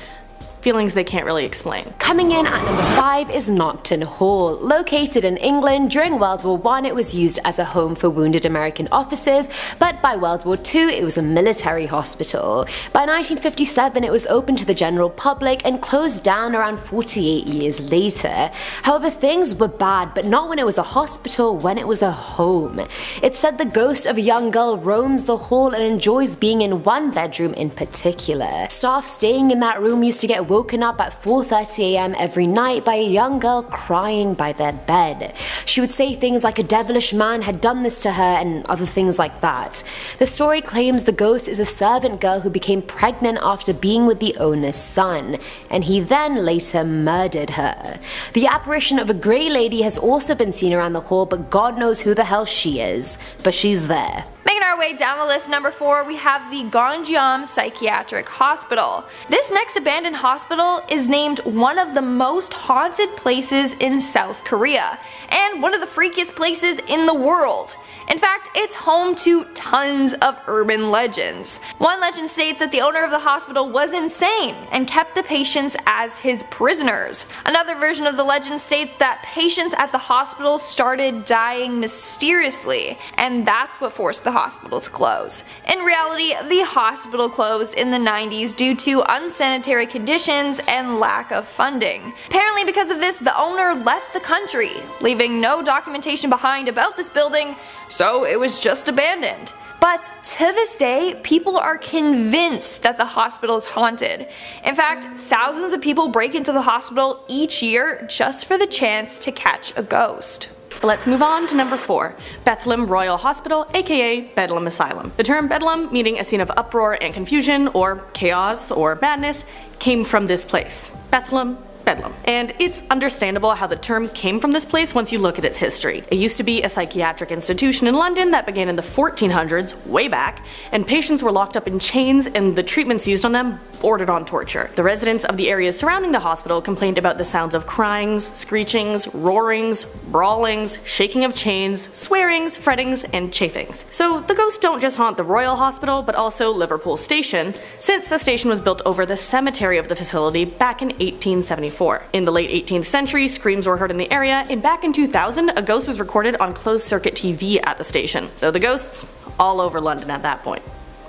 feelings they can't really explain. Coming in at number 5 is Nocton Hall. Located in England, during World War I it was used as a home for wounded American officers, but by World War II it was a military hospital. By 1957 it was open to the general public and closed down around 48 years later. However, things were bad, but not when it was a hospital, when it was a home. It's said the ghost of a young girl roams the hall and enjoys being in one bedroom in particular. Staff staying in that room used to get woken up at 4:30 AM every night by a young girl crying by their bed. She would say things like a devilish man had done this to her and other things like that. The story claims the ghost is a servant girl who became pregnant after being with the owner's son, and he then later murdered her. The apparition of a grey lady has also been seen around the hall, but God knows who the hell she is, but she's there. Making our way down the list, number 4, we have the Gonjiam Psychiatric Hospital. This next abandoned hospital is named one of the most haunted places in South Korea, and one of the freakiest places in the world. In fact, it's home to tons of urban legends. One legend states that the owner of the hospital was insane and kept the patients as his prisoners. Another version of the legend states that patients at the hospital started dying mysteriously, and that's what forced the hospital to close. In reality, the hospital closed in the 90s due to unsanitary conditions and lack of funding. Apparently because of this, the owner left the country, leaving no documentation behind about this building, so it was just abandoned. But to this day, people are convinced that the hospital is haunted. In fact, thousands of people break into the hospital each year just for the chance to catch a ghost. Let's move on to number 4, Bethlehem Royal Hospital, aka Bedlam Asylum. The term Bedlam, meaning a scene of uproar and confusion, or chaos, or madness, came from this place. Bethlehem, Bedlam. And it's understandable how the term came from this place once you look at its history. It used to be a psychiatric institution in London that began in the 1400s, way back, and patients were locked up in chains and the treatments used on them bordered on torture. The residents of the areas surrounding the hospital complained about the sounds of cryings, screechings, roarings, brawlings, shaking of chains, swearings, frettings, and chafings. So the ghosts don't just haunt the Royal Hospital, but also Liverpool Station, since the station was built over the cemetery of the facility back in 1874. In the late 18th century, screams were heard in the area, and back in 2000, a ghost was recorded on closed-circuit TV at the station. So the ghosts all over London at that point,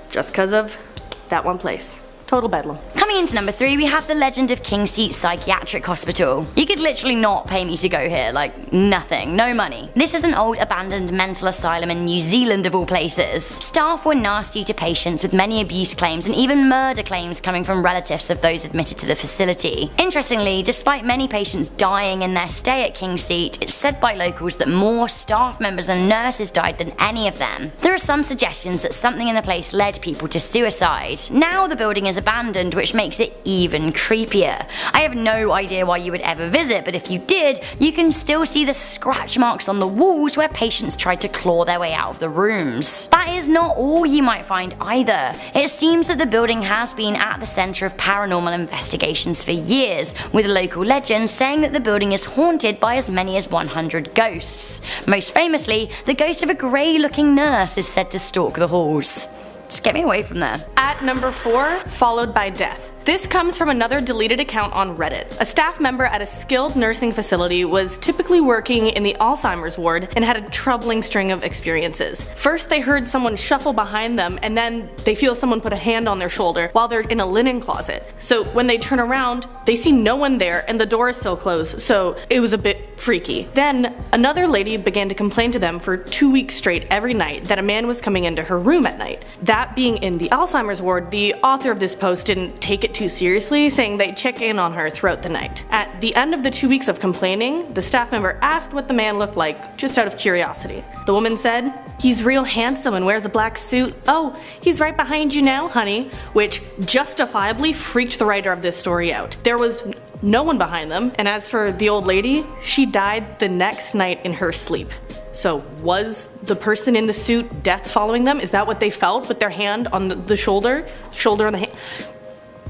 just because of that one place. Total bedlam. Coming into number 3, we have the Legend of King Seat Psychiatric Hospital. You could literally not pay me to go here, like nothing, no money. This is an old abandoned mental asylum in New Zealand of all places. Staff were nasty to patients with many abuse claims and even murder claims coming from relatives of those admitted to the facility. Interestingly, despite many patients dying in their stay at King Seat, it's said by locals that more staff members and nurses died than any of them. There are some suggestions that something in the place led people to suicide. Now the building is abandoned, which makes it even creepier. I have no idea why you would ever visit, but if you did, you can still see the scratch marks on the walls where patients tried to claw their way out of the rooms. That is not all you might find either. It seems that the building has been at the centre of paranormal investigations for years, with local legends saying that the building is haunted by as many as 100 ghosts. Most famously, the ghost of a grey looking nurse is said to stalk the halls. Just get me away from there. At number 4, followed by death. This comes from another deleted account on Reddit. A staff member at a skilled nursing facility was typically working in the Alzheimer's ward and had a troubling string of experiences. First, they heard someone shuffle behind them, and then they feel someone put a hand on their shoulder while they're in a linen closet. So when they turn around, they see no one there and the door is still closed, so it was a bit freaky. Then, another lady began to complain to them for 2 weeks straight every night that a man was coming into her room at night. That being in the Alzheimer's ward, the author of this post didn't take it too seriously, saying they'd check in on her throughout the night. At the end of the 2 weeks of complaining, the staff member asked what the man looked like, just out of curiosity. The woman said, "He's real handsome and wears a black suit. Oh, he's right behind you now, honey," which justifiably freaked the writer of this story out. There was no one behind them, and as for the old lady, she died the next night in her sleep. So was the person in the suit death following them? Is that what they felt with their hand on the shoulder on the hand?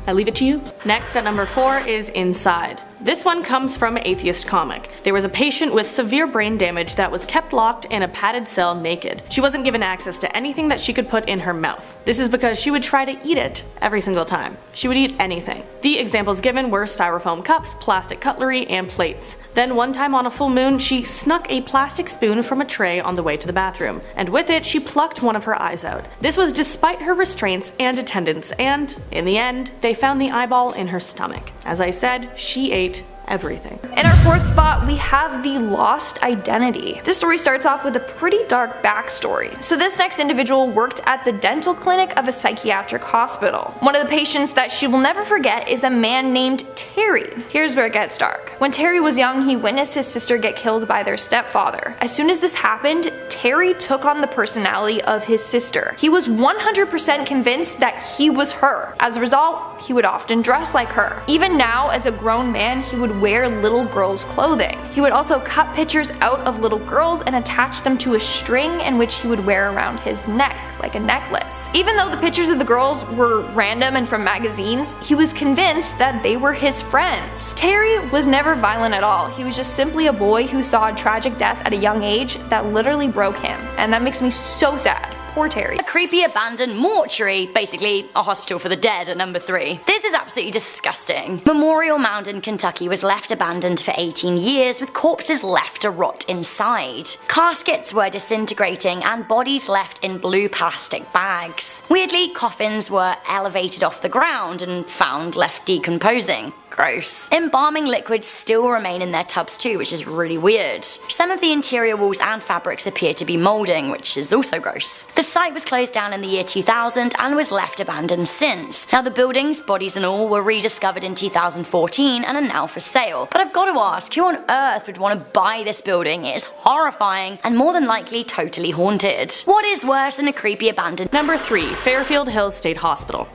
I leave it to you. Next at number 4 is Inside. This one comes from Atheist Comic. There was a patient with severe brain damage that was kept locked in a padded cell naked. She wasn't given access to anything that she could put in her mouth. This is because she would try to eat it every single time. She would eat anything. The examples given were styrofoam cups, plastic cutlery, and plates. Then one time on a full moon, she snuck a plastic spoon from a tray on the way to the bathroom, and with it she plucked one of her eyes out. This was despite her restraints and attendance, and in the end, they found the eyeball in her stomach. As I said, she ate everything. In our 4th spot, we have the lost identity. This story starts off with a pretty dark backstory. So this next individual worked at the dental clinic of a psychiatric hospital. One of the patients that she will never forget is a man named Terry. Here's where it gets dark. When Terry was young, he witnessed his sister get killed by their stepfather. As soon as this happened, Terry took on the personality of his sister. He was 100% convinced that he was her. As a result, he would often dress like her. Even now, as a grown man, he would wear little girls' clothing. He would also cut pictures out of little girls and attach them to a string in which he would wear around his neck, like a necklace. Even though the pictures of the girls were random and from magazines, he was convinced that they were his friends. Terry was never violent at all. He was just simply a boy who saw a tragic death at a young age that literally broke him. And that makes me so sad. Poor Terry. A creepy abandoned mortuary, basically a hospital for the dead at number 3. This is absolutely disgusting. Memorial Mound in Kentucky was left abandoned for 18 years with corpses left to rot inside. Caskets were disintegrating and bodies left in blue plastic bags. Weirdly, coffins were elevated off the ground and found left decomposing. Gross. Embalming liquids still remain in their tubs too, which is really weird. Some of the interior walls and fabrics appear to be moulding, which is also gross. The site was closed down in the year 2000 and was left abandoned since. Now the buildings, bodies and all, were rediscovered in 2014 and are now for sale. But I've got to ask, who on earth would want to buy this building? It is horrifying and more than likely totally haunted. What is worse than a creepy abandoned? Number 3, Fairfield Hills State Hospital.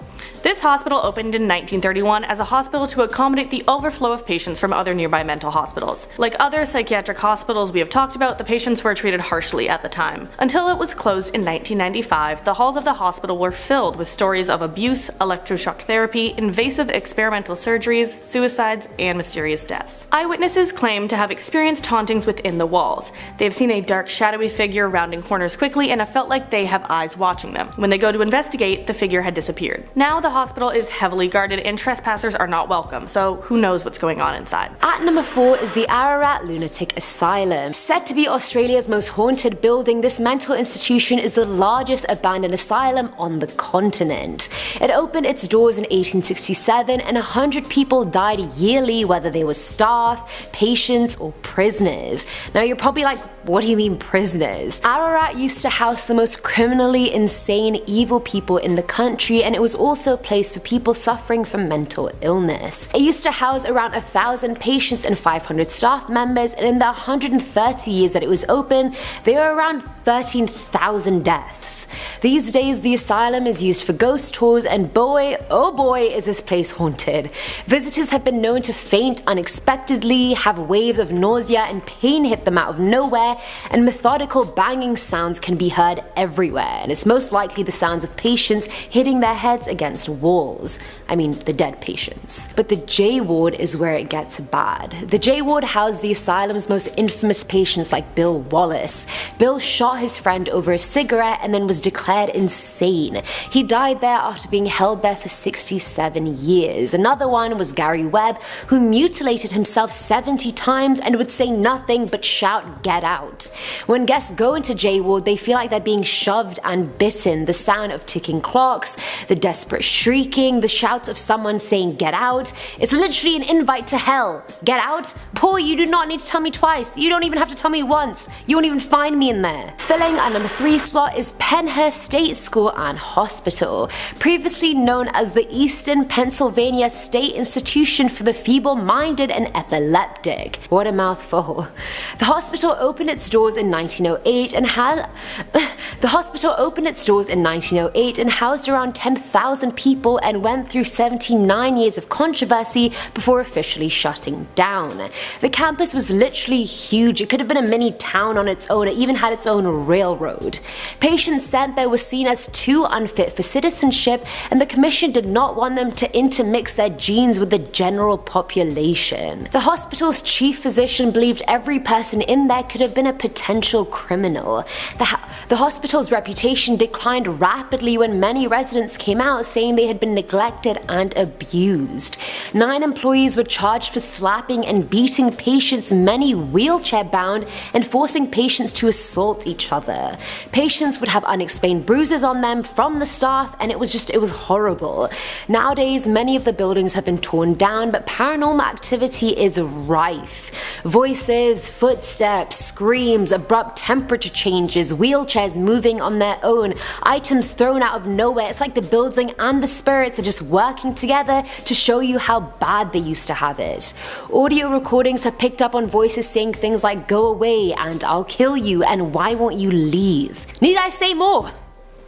This hospital opened in 1931 as a hospital to accommodate the overflow of patients from other nearby mental hospitals. Like other psychiatric hospitals we have talked about, the patients were treated harshly at the time. Until it was closed in 1995, the halls of the hospital were filled with stories of abuse, electroshock therapy, invasive experimental surgeries, suicides, and mysterious deaths. Eyewitnesses claim to have experienced hauntings within the walls. They have seen a dark, shadowy figure rounding corners quickly and have felt like they have eyes watching them. When they go to investigate, the figure had disappeared. Now the hospital is heavily guarded and trespassers are not welcome, so who knows what's going on inside. At number 4 is the Ararat Lunatic Asylum. Said to be Australia's most haunted building, this mental institution is the largest abandoned asylum on the continent. It opened its doors in 1867 and 100 people died yearly, whether they were staff, patients, or prisoners. Now you're probably like, what do you mean prisoners? Ararat used to house the most criminally insane, evil people in the country, and it was also a place for people suffering from mental illness. It used to house around 1,000 patients and 500 staff members, and in the 130 years that it was open, there were around 13,000 deaths. These days the asylum is used for ghost tours, and boy, oh boy, is this place haunted. Visitors have been known to faint unexpectedly, have waves of nausea and pain hit them out of nowhere, and methodical banging sounds can be heard everywhere, and it's most likely the sounds of patients hitting their heads against walls. I mean, the dead patients. But the J Ward is where it gets bad. The J Ward housed the asylum's most infamous patients like Bill Wallace. Bill shot shot his friend over a cigarette and then was declared insane. He died there after being held there for 67 years. Another one was Gary Webb, who mutilated himself 70 times and would say nothing but shout "get out." When guests go into J Ward, they feel like they're being shoved and bitten. The sound of ticking clocks, the desperate shrieking, the shouts of someone saying "get out." It's literally an invite to hell. Get out? Poor, you do not need to tell me twice. You don't even have to tell me once. You won't even find me in there. Filling our number 3 slot is Pennhurst State School and Hospital, previously known as the Eastern Pennsylvania State Institution for the Feeble-Minded and Epileptic. What a mouthful. The hospital opened its doors in 1908 and housed around 10,000 people and went through 79 years of controversy before officially shutting down. The campus was literally huge. It could have been a mini town on its own. It even had its own railroad. Patients sent there were seen as too unfit for citizenship, and the commission did not want them to intermix their genes with the general population. The hospital's chief physician believed every person in there could have been a potential criminal. The hospital's reputation declined rapidly when many residents came out saying they had been neglected and abused. 9 employees were charged for slapping and beating patients, many wheelchair-bound, and forcing patients to assault each other. Patients would have unexplained bruises on them from the staff, and it was horrible. Nowadays, many of the buildings have been torn down, but paranormal activity is rife. Voices, footsteps, screams, abrupt temperature changes, wheelchairs moving on their own, items thrown out of nowhere. It's like the building and the spirits are just working together to show you how bad they used to have it. Audio recordings have picked up on voices saying things like "go away" and "I'll kill you" and "why won't you leave?" Need I say more?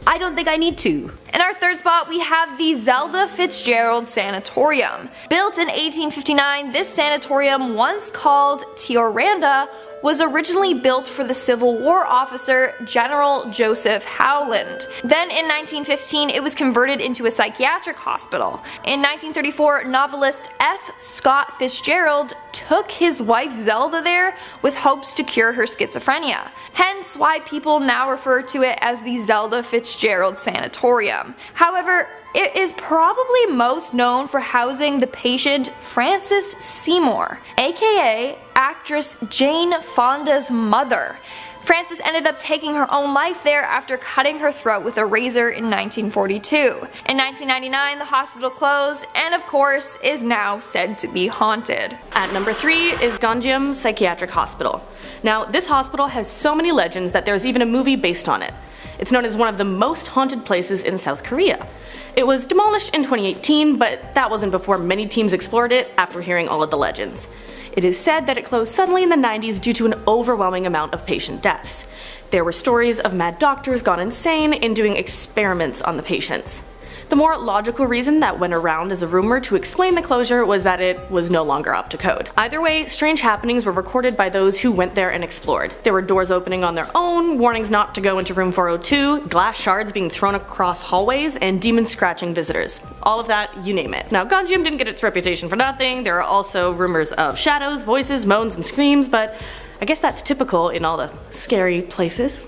I don't think I need to. In our 3rd spot, we have the Zelda Fitzgerald Sanatorium. Built in 1859, this sanatorium, once called Tioranda, was originally built for the Civil War officer General Joseph Howland. Then in 1915 it was converted into a psychiatric hospital. In 1934, novelist F. Scott Fitzgerald took his wife Zelda there with hopes to cure her schizophrenia. Hence why people now refer to it as the Zelda Fitzgerald Sanatorium. However, it is probably most known for housing the patient Frances Seymour, aka actress Jane Fonda's mother. Frances ended up taking her own life there after cutting her throat with a razor in 1942. In 1999, the hospital closed and of course is now said to be haunted. At number 3 is Ganjeom Psychiatric Hospital. Now, this hospital has so many legends that there's even a movie based on it. It's known as one of the most haunted places in South Korea. It was demolished in 2018, but that wasn't before many teams explored it after hearing all of the legends. It is said that it closed suddenly in the 90s due to an overwhelming amount of patient deaths. There were stories of mad doctors gone insane in doing experiments on the patients. The more logical reason that went around as a rumor to explain the closure was that it was no longer up to code. Either way, strange happenings were recorded by those who went there and explored. There were doors opening on their own, warnings not to go into room 402, glass shards being thrown across hallways, and demons scratching visitors. All of that, you name it. Now, Ganjeom didn't get its reputation for nothing. There are also rumors of shadows, voices, moans, and screams, but I guess that's typical in all the scary places.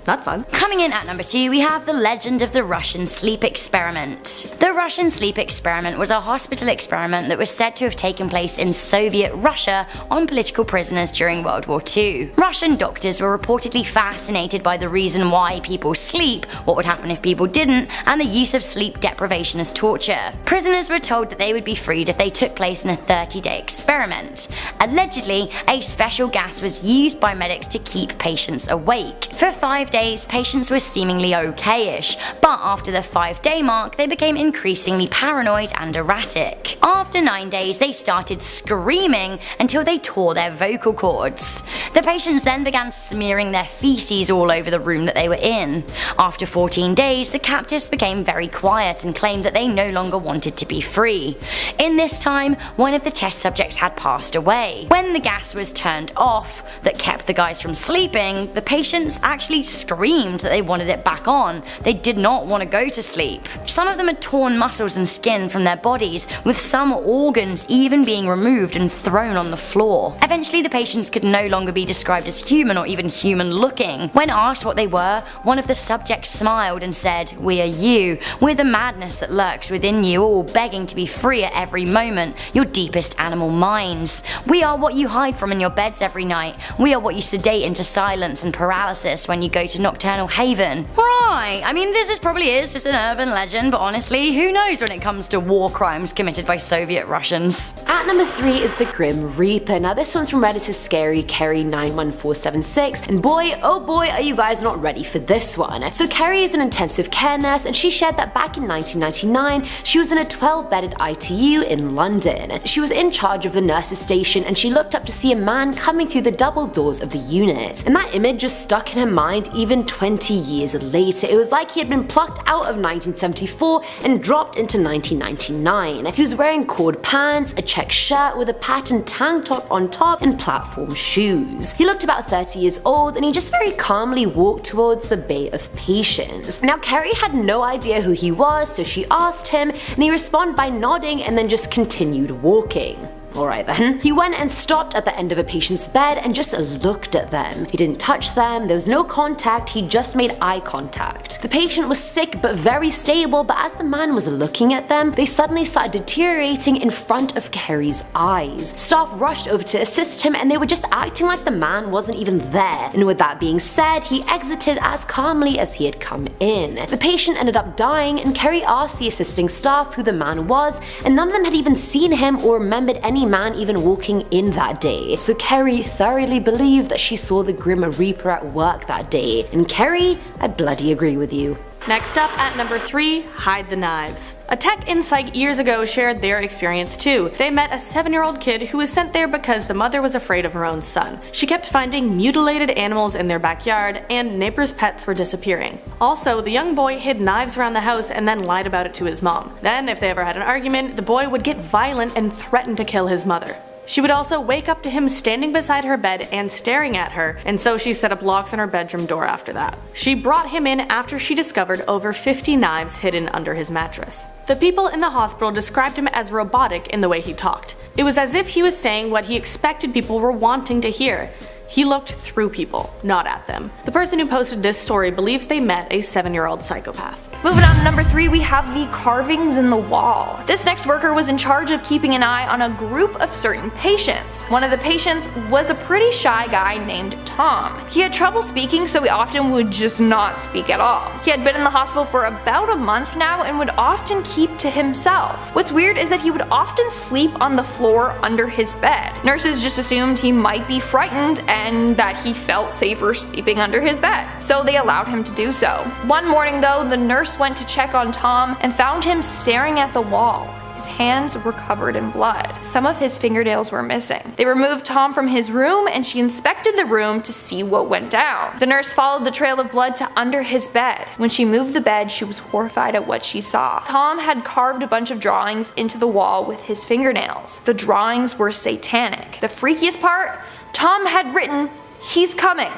Not fun. Coming in at number 2, we have the legend of the Russian sleep experiment. The Russian sleep experiment was a hospital experiment that was said to have taken place in Soviet Russia on political prisoners during World War II. Russian doctors were reportedly fascinated by the reason why people sleep, what would happen if people didn't, and the use of sleep deprivation as torture. Prisoners were told that they would be freed if they took place in a 30-day experiment. Allegedly, a special gas was used by medics to keep patients awake. For 5 days, patients were seemingly okayish, but after the 5-day mark they became increasingly paranoid and erratic. After 9 days they started screaming until they tore their vocal cords. The patients then began smearing their feces all over the room that they were in. After 14 days the captives became very quiet and claimed that they no longer wanted to be free. In this time, one of the test subjects had passed away. When the gas was turned off that kept the guys from sleeping, the patients actually screamed that they wanted it back on. They did not want to go to sleep. Some of them had torn muscles and skin from their bodies, with some organs even being removed and thrown on the floor. Eventually the patients could no longer be described as human or even human looking. When asked what they were, one of the subjects smiled and said, "We are you. We're the madness that lurks within you, all begging to be free at every moment, your deepest animal minds. We are what you hide from in your beds every night. We are what you sedate into silence and paralysis when you go to Nocturnal Haven." Right, I mean this probably is just an urban legend, but honestly, who knows when it comes to war crimes committed by Soviet Russians. At number 3 is the Grim Reaper. Now this one's from Redditor Scary Kerry 91476, and boy oh boy are you guys not ready for this one. So Kerry is an intensive care nurse, and she shared that back in 1999 she was in a 12-bedded ITU in London. She was in charge of the nurses station, and she looked up to see a man coming through the double doors of the unit. And that image just stuck in her mind even 20 years later. It was like he had been plucked out of 1974 and dropped into 1999. He was wearing cord pants, a check shirt with a patterned tank top on top, and platform shoes. He looked about 30 years old, and he just very calmly walked towards the bay of patients. Now Kerry had no idea who he was, so she asked him, and he responded by nodding and then just continued walking. Alright then. He went and stopped at the end of a patient's bed and just looked at them. He didn't touch them, there was no contact, he just made eye contact. The patient was sick but very stable, but as the man was looking at them, they suddenly started deteriorating in front of Kerry's eyes. Staff rushed over to assist him, and they were just acting like the man wasn't even there. And with that being said, he exited as calmly as he had come in. The patient ended up dying, and Kerry asked the assisting staff who the man was, and none of them had even seen him or remembered any man even walking in that day. So Kerry thoroughly believed that she saw the Grim Reaper at work that day. And Kerry, I bloody agree with you. Next up at number 3, hide the knives. A tech in psych years ago shared their experience too. They met a 7-year-old kid who was sent there because the mother was afraid of her own son. She kept finding mutilated animals in their backyard, and neighbors' pets were disappearing. Also, the young boy hid knives around the house and then lied about it to his mom. Then, if they ever had an argument, the boy would get violent and threaten to kill his mother. She would also wake up to him standing beside her bed and staring at her, and so she set up locks on her bedroom door after that. She brought him in after she discovered over 50 knives hidden under his mattress. The people in the hospital described him as robotic in the way he talked. It was as if he was saying what he expected people were wanting to hear. He looked through people, not at them. The person who posted this story believes they met a 7-year-old psychopath. Moving on to number 3, we have the carvings in the wall. This next worker was in charge of keeping an eye on a group of certain patients. One of the patients was a pretty shy guy named Tom. He had trouble speaking, so he often would just not speak at all. He had been in the hospital for about a month now and would often keep to himself. What's weird is that he would often sleep on the floor under his bed. Nurses just assumed he might be frightened and that he felt safer sleeping under his bed, so they allowed him to do so. One morning though, the nurse went to check on Tom and found him staring at the wall. His hands were covered in blood. Some of his fingernails were missing. They removed Tom from his room, and she inspected the room to see what went down. The nurse followed the trail of blood to under his bed. When she moved the bed, she was horrified at what she saw. Tom had carved a bunch of drawings into the wall with his fingernails. The drawings were satanic. The freakiest part? Tom had written, "He's coming,"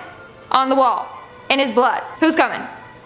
on the wall, in his blood. Who's coming?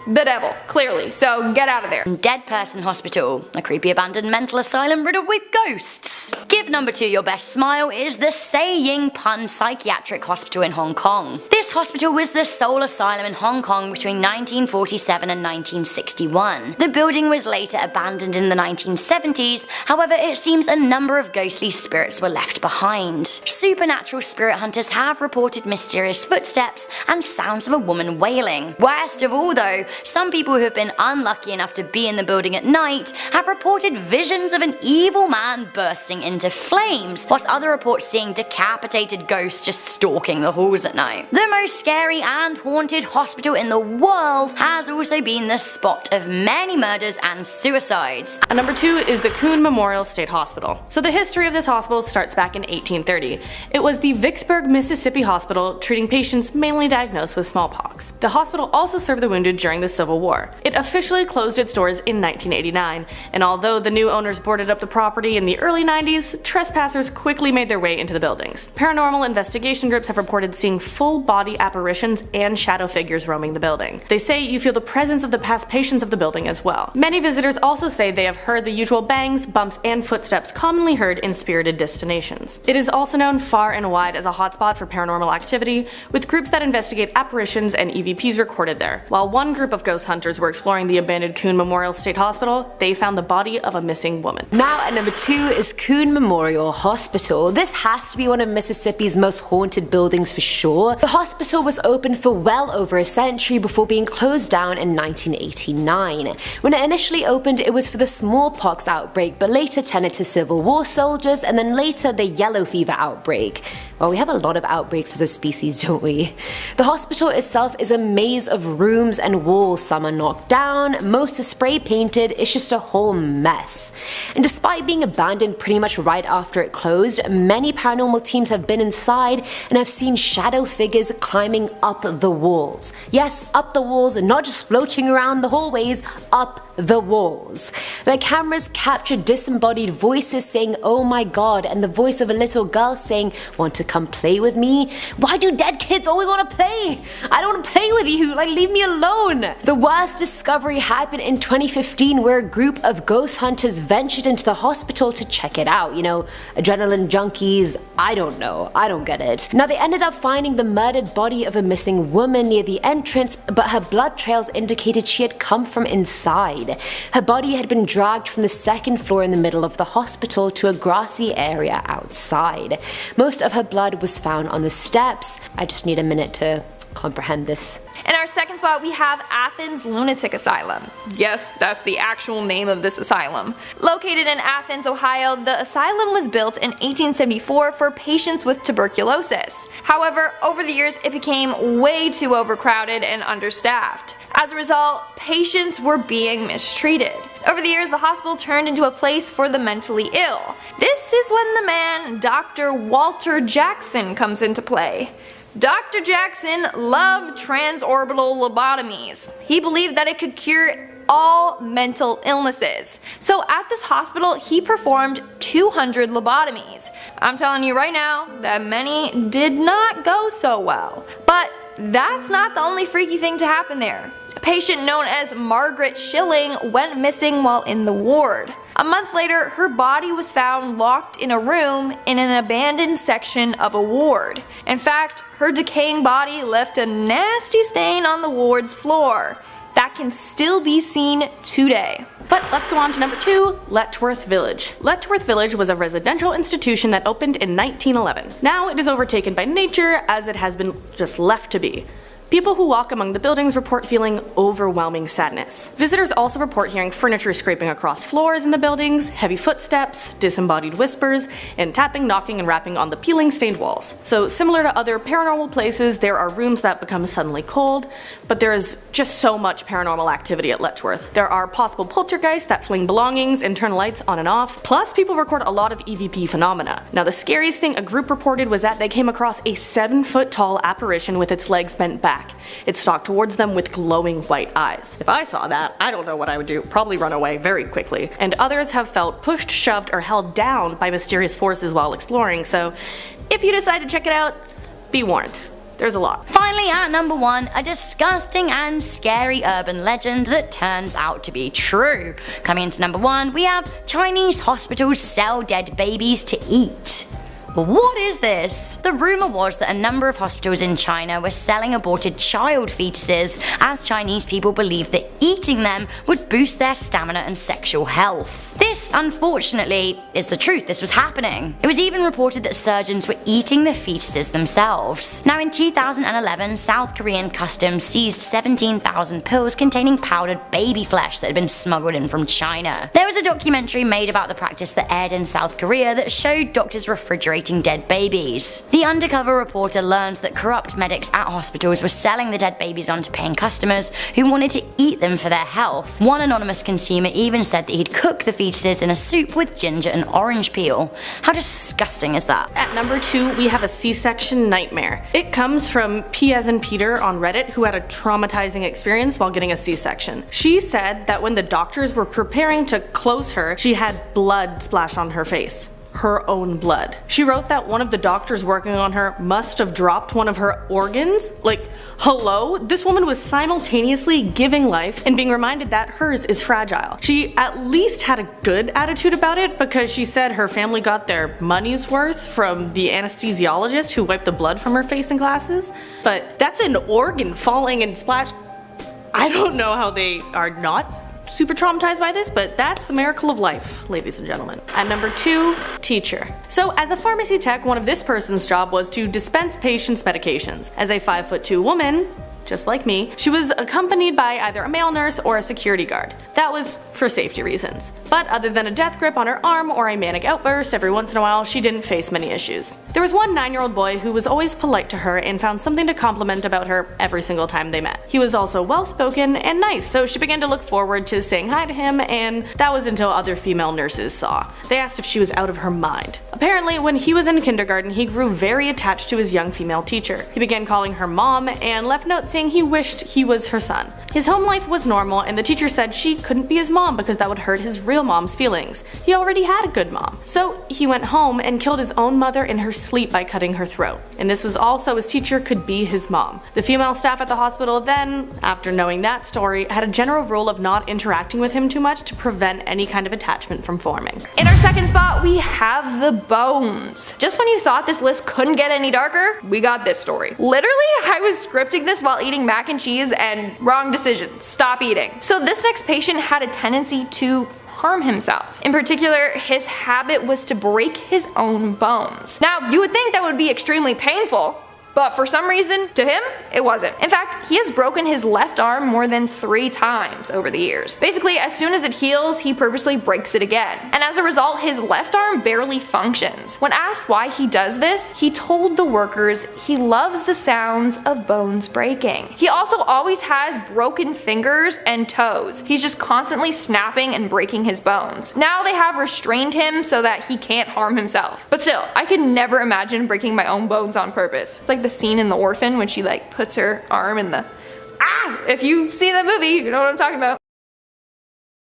The devil, clearly, so get out of there. Dead Person Hospital, a creepy abandoned mental asylum riddled with ghosts. Give number 2 your best smile is the Say Ying Pun Psychiatric Hospital in Hong Kong. This hospital was the sole asylum in Hong Kong between 1947 and 1961. The building was later abandoned in the 1970s, however it seems a number of ghostly spirits were left behind. Supernatural spirit hunters have reported mysterious footsteps and sounds of a woman wailing. Worst of all though, some people who have been unlucky enough to be in the building at night have reported visions of an evil man bursting into flames, whilst other reports seeing decapitated ghosts just stalking the halls at night. The most scary and haunted hospital in the world has also been the spot of many murders and suicides. And number 2 is the Kuhn Memorial State Hospital. So the history of this hospital starts back in 1830. It was the Vicksburg, Mississippi hospital treating patients mainly diagnosed with smallpox. The hospital also served the wounded during during the Civil War. It officially closed its doors in 1989, and although the new owners boarded up the property in the early 90s, trespassers quickly made their way into the buildings. Paranormal investigation groups have reported seeing full-body apparitions and shadow figures roaming the building. They say you feel the presence of the past patients of the building as well. Many visitors also say they have heard the usual bangs, bumps, and footsteps commonly heard in spirited destinations. It is also known far and wide as a hotspot for paranormal activity, with groups that investigate apparitions and EVPs recorded there. While one group of ghost hunters were exploring the abandoned Coon Memorial State Hospital, they found the body of a missing woman. Now at number 2 is Coon Memorial Hospital. This has to be one of Mississippi's most haunted buildings for sure. The hospital was open for well over a century before being closed down in 1989. When it initially opened, it was for the smallpox outbreak, but later tended to Civil War soldiers, and then later the yellow fever outbreak. Well, we have a lot of outbreaks as a species, don't we? The hospital itself is a maze of rooms and walls. Some are knocked down, most are spray painted, it's just a whole mess. And despite being abandoned pretty much right after it closed, many paranormal teams have been inside and have seen shadow figures climbing up the walls. Yes, up the walls, not just floating around the hallways, up the walls. Their cameras captured disembodied voices saying, "Oh my god," and the voice of a little girl saying, "Want to come play with me?" Why do dead kids always want to play? I don't want to play with you, like leave me alone. The worst discovery happened in 2015 where a group of ghost hunters ventured into the hospital to check it out. You know, adrenaline junkies, I don't know, I don't get it. Now they ended up finding the murdered body of a missing woman near the entrance, but her blood trails indicated she had come from inside. Her body had been dragged from the second floor in the middle of the hospital to a grassy area outside. Most of her blood was found on the steps. I just need a minute to comprehend this. In our second spot, we have Athens Lunatic Asylum. Yes, that's the actual name of this asylum. Located in Athens, Ohio, the asylum was built in 1874 for patients with tuberculosis. However, over the years, it became way too overcrowded and understaffed. As a result, patients were being mistreated. Over the years, the hospital turned into a place for the mentally ill. This is when the man, Dr. Walter Jackson, comes into play. Dr. Jackson loved transorbital lobotomies. He believed that it could cure all mental illnesses. So at this hospital, he performed 200 lobotomies. I'm telling you right now that many did not go so well. But that's not the only freaky thing to happen there. A patient known as Margaret Schilling went missing while in the ward. A month later, her body was found locked in a room in an abandoned section of a ward. In fact, her decaying body left a nasty stain on the ward's floor that can still be seen today. But let's go on to number 2, Letchworth Village. Letchworth Village was a residential institution that opened in 1911. Now it is overtaken by nature as it has been just left to be. People who walk among the buildings report feeling overwhelming sadness. Visitors also report hearing furniture scraping across floors in the buildings, heavy footsteps, disembodied whispers, and tapping, knocking, and rapping on the peeling stained walls. So similar to other paranormal places, there are rooms that become suddenly cold, but there is just so much paranormal activity at Letchworth. There are possible poltergeists that fling belongings and turn lights on and off, plus people record a lot of EVP phenomena. Now the scariest thing a group reported was that they came across a 7-foot tall apparition with its legs bent back. It stalked towards them with glowing white eyes. If I saw that, I don't know what I would do, probably run away very quickly. And others have felt pushed, shoved, or held down by mysterious forces while exploring, so if you decide to check it out, be warned. There's a lot. Finally at number 1, a disgusting and scary urban legend that turns out to be true. Coming into number 1, we have Chinese hospitals sell dead babies to eat. What is this? The rumor was that a number of hospitals in China were selling aborted child fetuses, as Chinese people believed that eating them would boost their stamina and sexual health. This, unfortunately, is the truth. This was happening. It was even reported that surgeons were eating the fetuses themselves. Now in 2011, South Korean customs seized 17,000 pills containing powdered baby flesh that had been smuggled in from China. There was a documentary made about the practice that aired in South Korea that showed doctors refrigerating refrigerating dead babies. The undercover reporter learned that corrupt medics at hospitals were selling the dead babies on to paying customers who wanted to eat them for their health. One anonymous consumer even said that he'd cook the fetuses in a soup with ginger and orange peel. How disgusting is that? At number 2, we have a C-section nightmare. It comes from P as in Peter on Reddit, who had a traumatizing experience while getting a C-section. She said that when the doctors were preparing to close her, she had blood splash on her face. Her own blood. She wrote that one of the doctors working on her must have dropped one of her organs. Like, hello? This woman was simultaneously giving life and being reminded that hers is fragile. She at least had a good attitude about it because she said her family got their money's worth from the anesthesiologist who wiped the blood from her face in classes. But that's an organ falling and splash. I don't know how they are not super traumatized by this, but that's the miracle of life, ladies and gentlemen. At number 2, teacher. So as a pharmacy tech, one of this person's job was to dispense patients' medications. As a 5'2" woman, just like me, she was accompanied by either a male nurse or a security guard. That was for safety reasons. But other than a death grip on her arm or a manic outburst every once in a while, she didn't face many issues. There was one 9-year-old boy who was always polite to her and found something to compliment about her every single time they met. He was also well-spoken and nice, so she began to look forward to saying hi to him, and that was until other female nurses saw. They asked if she was out of her mind. Apparently, when he was in kindergarten, he grew very attached to his young female teacher. He began calling her mom and left notes saying he wished he was her son. His home life was normal, and the teacher said she couldn't be his mom because that would hurt his real mom's feelings. He already had a good mom. So he went home and killed his own mother in her sleep by cutting her throat. And this was all so his teacher could be his mom. The female staff at the hospital then, after knowing that story, had a general rule of not interacting with him too much to prevent any kind of attachment from forming. In our second spot, we have the bones. Just when you thought this list couldn't get any darker, we got this story. Literally, I was scripting this while eating mac and cheese and wrong decision. Stop eating. So this next patient had a tendency to harm himself. In particular, his habit was to break his own bones. Now, you would think that would be extremely painful, but for some reason, to him, it wasn't. In fact, he has broken his left arm more than 3 times over the years. Basically, as soon as it heals, he purposely breaks it again. And as a result, his left arm barely functions. When asked why he does this, he told the workers he loves the sounds of bones breaking. He also always has broken fingers and toes. He's just constantly snapping and breaking his bones. Now they have restrained him so that he can't harm himself. But still, I could never imagine breaking my own bones on purpose. It's like the scene in The Orphan when she like puts her arm in the if you've seen that movie, you know what I'm talking about.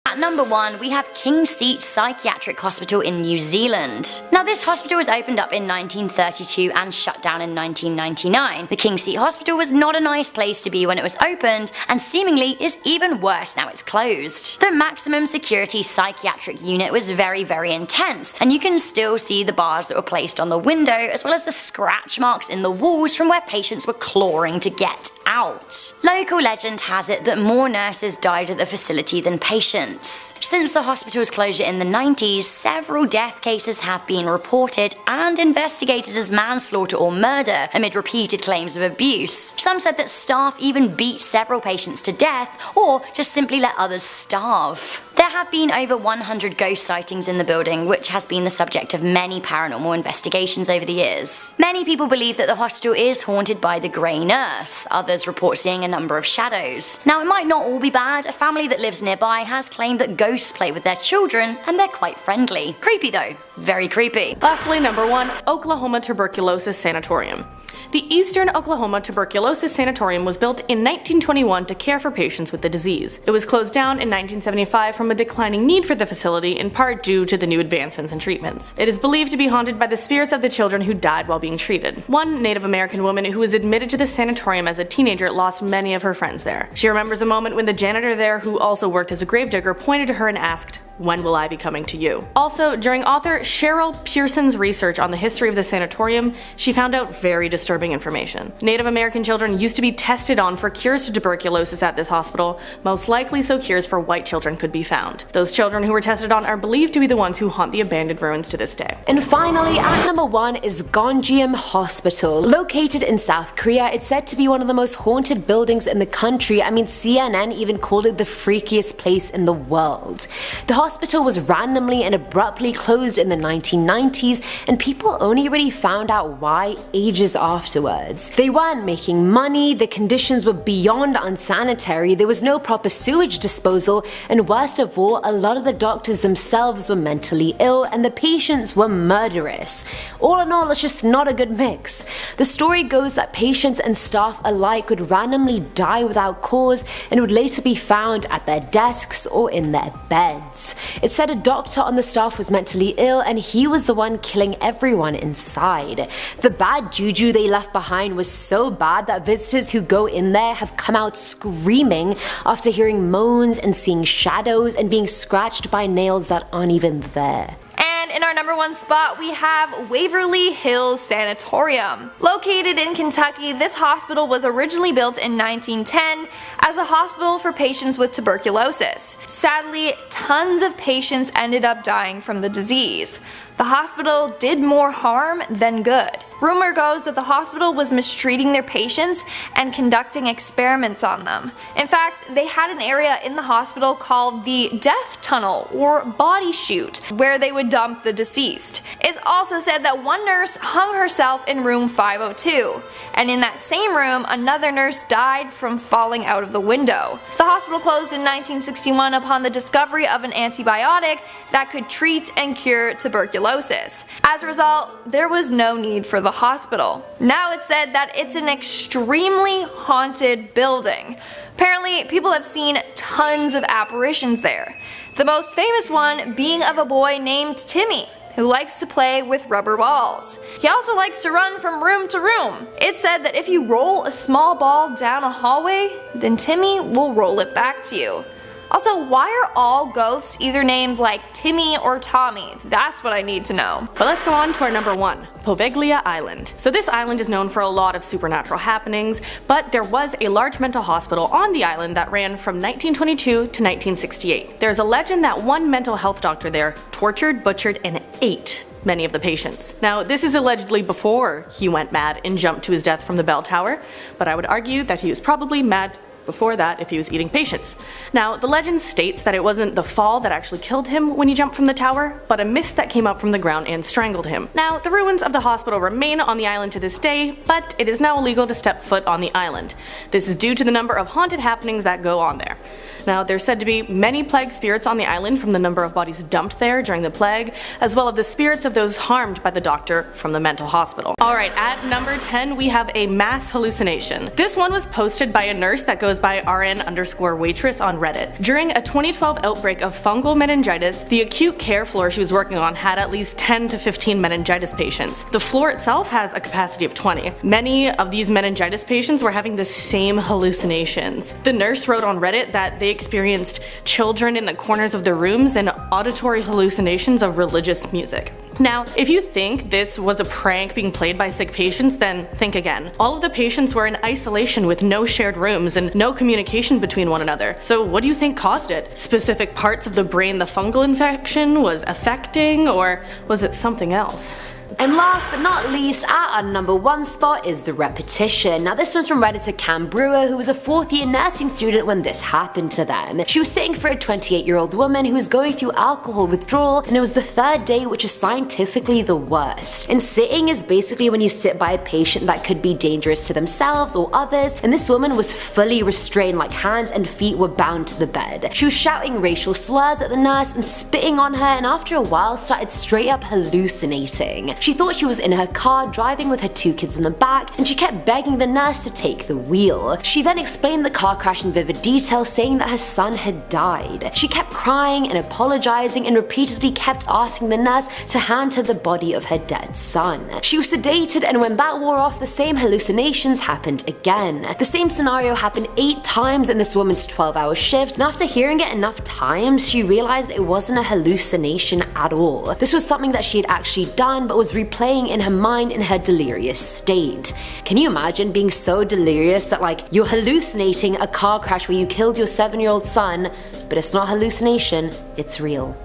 At number 1, we have King Seat Psychiatric Hospital in New Zealand. Now this hospital was opened up in 1932 and shut down in 1999. The King Seat Hospital was not a nice place to be when it was opened, and seemingly is even worse now it's closed. The maximum security psychiatric unit was very, very intense, and you can still see the bars that were placed on the window as well as the scratch marks in the walls from where patients were clawing to get out. Local legend has it that more nurses died at the facility than patients. Since the hospital's closure in the 90s, several death cases have been reported and investigated as manslaughter or murder amid repeated claims of abuse. Some said that staff even beat several patients to death or just simply let others starve. There have been over 100 ghost sightings in the building, which has been the subject of many paranormal investigations over the years. Many people believe that the hospital is haunted by the Grey Nurse. Others report seeing a number of shadows. Now it might not all be bad. A family that lives nearby has claimed that ghosts play with their children and they're quite friendly. Creepy though. Very creepy. Lastly, number 1, Oklahoma Tuberculosis Sanatorium. The Eastern Oklahoma Tuberculosis Sanatorium was built in 1921 to care for patients with the disease. It was closed down in 1975 from a declining need for the facility, in part due to the new advancements in treatments. It is believed to be haunted by the spirits of the children who died while being treated. One Native American woman who was admitted to the sanatorium as a teenager lost many of her friends there. She remembers a moment when the janitor there, who also worked as a gravedigger, pointed to her and asked, "When will I be coming to you?" Also, during author Cheryl Pearson's research on the history of the sanatorium, she found out very disturbing information. Native American children used to be tested on for cures to tuberculosis at this hospital, most likely so cures for white children could be found. Those children who were tested on are believed to be the ones who haunt the abandoned ruins to this day. And finally, at number 1 is Gonjiam Hospital. Located in South Korea, it's said to be one of the most haunted buildings in the country. I mean, CNN even called it the freakiest place in the world. The hospital hospital was randomly and abruptly closed in the 1990s, and people only really found out why ages afterwards. They weren't making money, the conditions were beyond unsanitary, there was no proper sewage disposal, and worst of all, a lot of the doctors themselves were mentally ill and the patients were murderous. All in all, it's just not a good mix. The story goes that patients and staff alike would randomly die without cause and would later be found at their desks or in their beds. It said a doctor on the staff was mentally ill and he was the one killing everyone inside. The bad juju they left behind was so bad that visitors who go in there have come out screaming after hearing moans and seeing shadows and being scratched by nails that aren't even there. And in our number 1 spot, we have Waverly Hills Sanatorium. Located in Kentucky, this hospital was originally built in 1910 as a hospital for patients with tuberculosis. Sadly, tons of patients ended up dying from the disease. The hospital did more harm than good. Rumor goes that the hospital was mistreating their patients and conducting experiments on them. In fact, they had an area in the hospital called the death tunnel or body chute, where they would dump the deceased. It's also said that one nurse hung herself in room 502, and in that same room, another nurse died from falling out of the window. The hospital closed in 1961 upon the discovery of an antibiotic that could treat and cure tuberculosis. As a result, there was no need for the hospital. Now it's said that it's an extremely haunted building. Apparently, people have seen tons of apparitions there. The most famous one being of a boy named Timmy, who likes to play with rubber balls. He also likes to run from room to room. It's said that if you roll a small ball down a hallway, then Timmy will roll it back to you. Also, why are all ghosts either named like Timmy or Tommy? That's what I need to know. But let's go on to our number 1, Poveglia Island. So this island is known for a lot of supernatural happenings, but there was a large mental hospital on the island that ran from 1922 to 1968. There's a legend that one mental health doctor there tortured, butchered, and ate many of the patients. Now, this is allegedly before he went mad and jumped to his death from the bell tower, but I would argue that he was probably mad before that if he was eating patients. Now, the legend states that it wasn't the fall that actually killed him when he jumped from the tower, but a mist that came up from the ground and strangled him. Now, the ruins of the hospital remain on the island to this day, but it is now illegal to step foot on the island. This is due to the number of haunted happenings that go on there. Now, there's said to be many plague spirits on the island from the number of bodies dumped there during the plague, as well as the spirits of those harmed by the doctor from the mental hospital. Alright, at number 10 we have a mass hallucination. This one was posted by a nurse that goes by RN_waitress on Reddit. During a 2012 outbreak of fungal meningitis, the acute care floor she was working on had at least 10 to 15 meningitis patients. The floor itself has a capacity of 20. Many of these meningitis patients were having the same hallucinations. The nurse wrote on Reddit that they experienced children in the corners of their rooms and auditory hallucinations of religious music. Now, if you think this was a prank being played by sick patients, then think again. All of the patients were in isolation with no shared rooms and no communication between one another. So what do you think caused it? Specific parts of the brain the fungal infection was affecting, or was it something else? And last but not least, at our number 1 spot is The Repetition. Now this one's from Redditor Cam Brewer, who was a 4th year nursing student when this happened to them. She was sitting for a 28-year-old woman who was going through alcohol withdrawal, and it was the 3rd day, which is scientifically the worst. And sitting is basically when you sit by a patient that could be dangerous to themselves or others, and this woman was fully restrained, like hands and feet were bound to the bed. She was shouting racial slurs at the nurse and spitting on her, and after a while started straight up hallucinating. She thought she was in her car driving with her 2 kids in the back, and she kept begging the nurse to take the wheel. She then explained the car crash in vivid detail, saying that her son had died. She kept crying and apologizing and repeatedly kept asking the nurse to hand her the body of her dead son. She was sedated, and when that wore off, the same hallucinations happened again. The same scenario happened 8 times in this woman's 12-hour shift, and after hearing it enough times, she realized it wasn't a hallucination at all. This was something that she had actually done, but was replaying in her mind in her delirious state. Can you imagine being so delirious that like you're hallucinating a car crash where you killed your 7-year-old son, but it's not hallucination, it's real?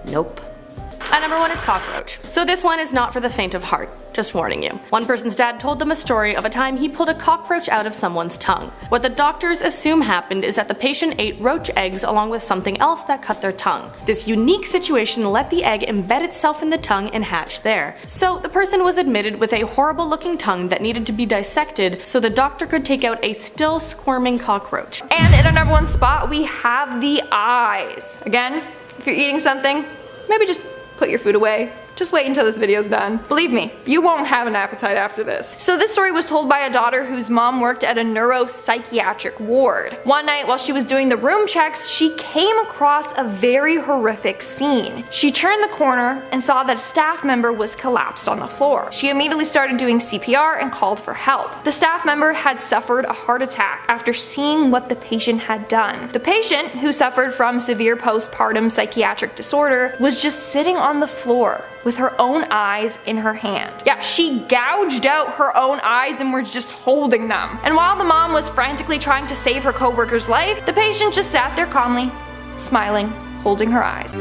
Nope. At number 1 is cockroach. So this one is not for the faint of heart. Just warning you. One person's dad told them a story of a time he pulled a cockroach out of someone's tongue. What the doctors assume happened is that the patient ate roach eggs along with something else that cut their tongue. This unique situation let the egg embed itself in the tongue and hatch there. So the person was admitted with a horrible looking tongue that needed to be dissected so the doctor could take out a still squirming cockroach. And in our number 1 spot, we have the eyes. Again, if you're eating something, maybe just put your food away. Just wait until this video's done. Believe me, you won't have an appetite after this. So this story was told by a daughter whose mom worked at a neuropsychiatric ward. One night while she was doing the room checks, she came across a very horrific scene. She turned the corner and saw that a staff member was collapsed on the floor. She immediately started doing CPR and called for help. The staff member had suffered a heart attack after seeing what the patient had done. The patient, who suffered from severe postpartum psychiatric disorder, was just sitting on the floor with her own eyes in her hand. Yeah, she gouged out her own eyes and was just holding them. And while the mom was frantically trying to save her coworker's life, the patient just sat there calmly, smiling, holding her eyes.